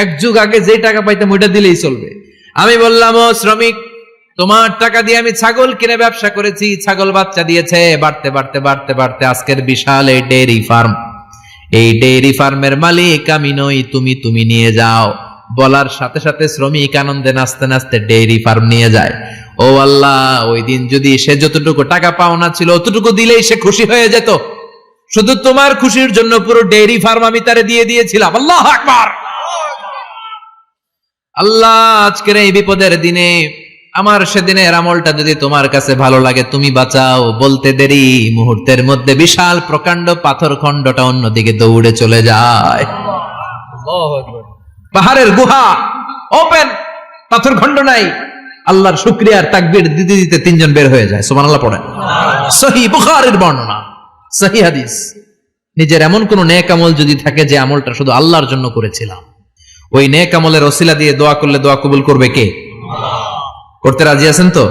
1 যুগ আগে যে টাকা পাইতাম ওইটা দিলেই চলবে। আমি বললাম ও শ্রমিক, তোমার টাকা দিয়ে আমি ছাগল কিনে ব্যবসা করেছি, ছাগল বাচ্চা দিয়েছে, বাড়তে বাড়তে বাড়তে বাড়তে আজকের বিশাল এই ডেইরি ফার্ম। এই ডেইরি ফার্মের মালিক আমি নই, তুমি নিয়ে যাও। বলার সাথে সাথে শ্রমিক আনন্দে নাচতে নাচতে ডেইরি ফার্ম নিয়ে যায়। ও আল্লাহ, ওই দিন যদি সে যতটুকু টাকা পাওনা ছিল অতটুকু দিলেই সে খুশি হয়ে যেত। শুধু তোমার খুশির জন্য পুরো ডেইরি ফার্ম আমি তারে দিয়ে দিয়েছিলাম। আল্লাহু আকবার। আল্লাহ, আজকের এই বিপদের দিনে আমার সেদিনের আমলটা যদি তোমার কাছে ভালো লাগে তুমি বাঁচাও। বলতে দেরি, মুহূর্তের মধ্যে বিশাল প্রকাণ্ড পাথর খণ্ডটা অন্যদিকে দৌড়ে চলে যায়। পাহাড়ের গুহা ওপেন, পাথর খণ্ড নাই। আল্লাহর শুকরিয়ার তাকবীর দিতে দিতে 3 জন বের হয়ে যায়। সুবহানাল্লাহ পড়েন। সহিহ বুখারীর বর্ণনা, সহিহ হাদিস। নিজের এমন কোন নেক আমল যদি থাকে যে আমলটা শুধু আল্লাহর জন্য করেছিলাম, ওই নেক আমলের ওসিলা দিয়ে দোয়া করলে দোয়া কবুল করবে কে? করতে রাজি আছেন তো?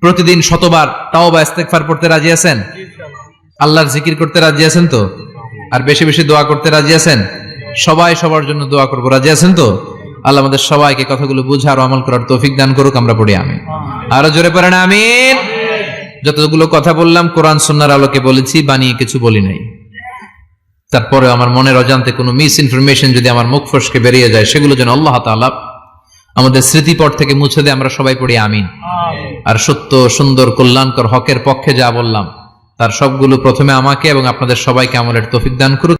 প্রতিদিন শতবার তাওবা ইস্তেগফার পড়তে রাজি আছেন? আল্লাহর জিকির করতে রাজি আছেন তো? আর বেশি বেশি দোয়া করতে রাজি আছেন? সবাই সবার জন্য দোয়া করবো, রাজি আছেন তো? আল্লাহ আমাদের সবাইকে কথাগুলো বুঝার ও আমল করার তৌফিক দান করুক। আমরা পড়ি আমিন। আরো জোরে পড়েন আমিন। যতগুলো কথা বললাম কোরআন সুন্নাহর আলোকে বলেছি, বানিয়ে কিছু বলি নাই। তারপরে আমার মনের অজান্তে কোনো মিস ইনফরমেশন যদি আমার মুখ ফসকে বেরিয়ে যায়, সেগুলো যেন আল্লাহ তাআলা আমাদের স্মৃতিপট থেকে মুছে দেয়। আমরা সবাই পড়ি আমিন। আর সত্য, সুন্দর, কল্যাণকর, হকের পক্ষে যা বললাম তার সবগুলো প্রথমে আমাকে এবং আপনাদের সবাইকে আমলের তৌফিক দান করুক।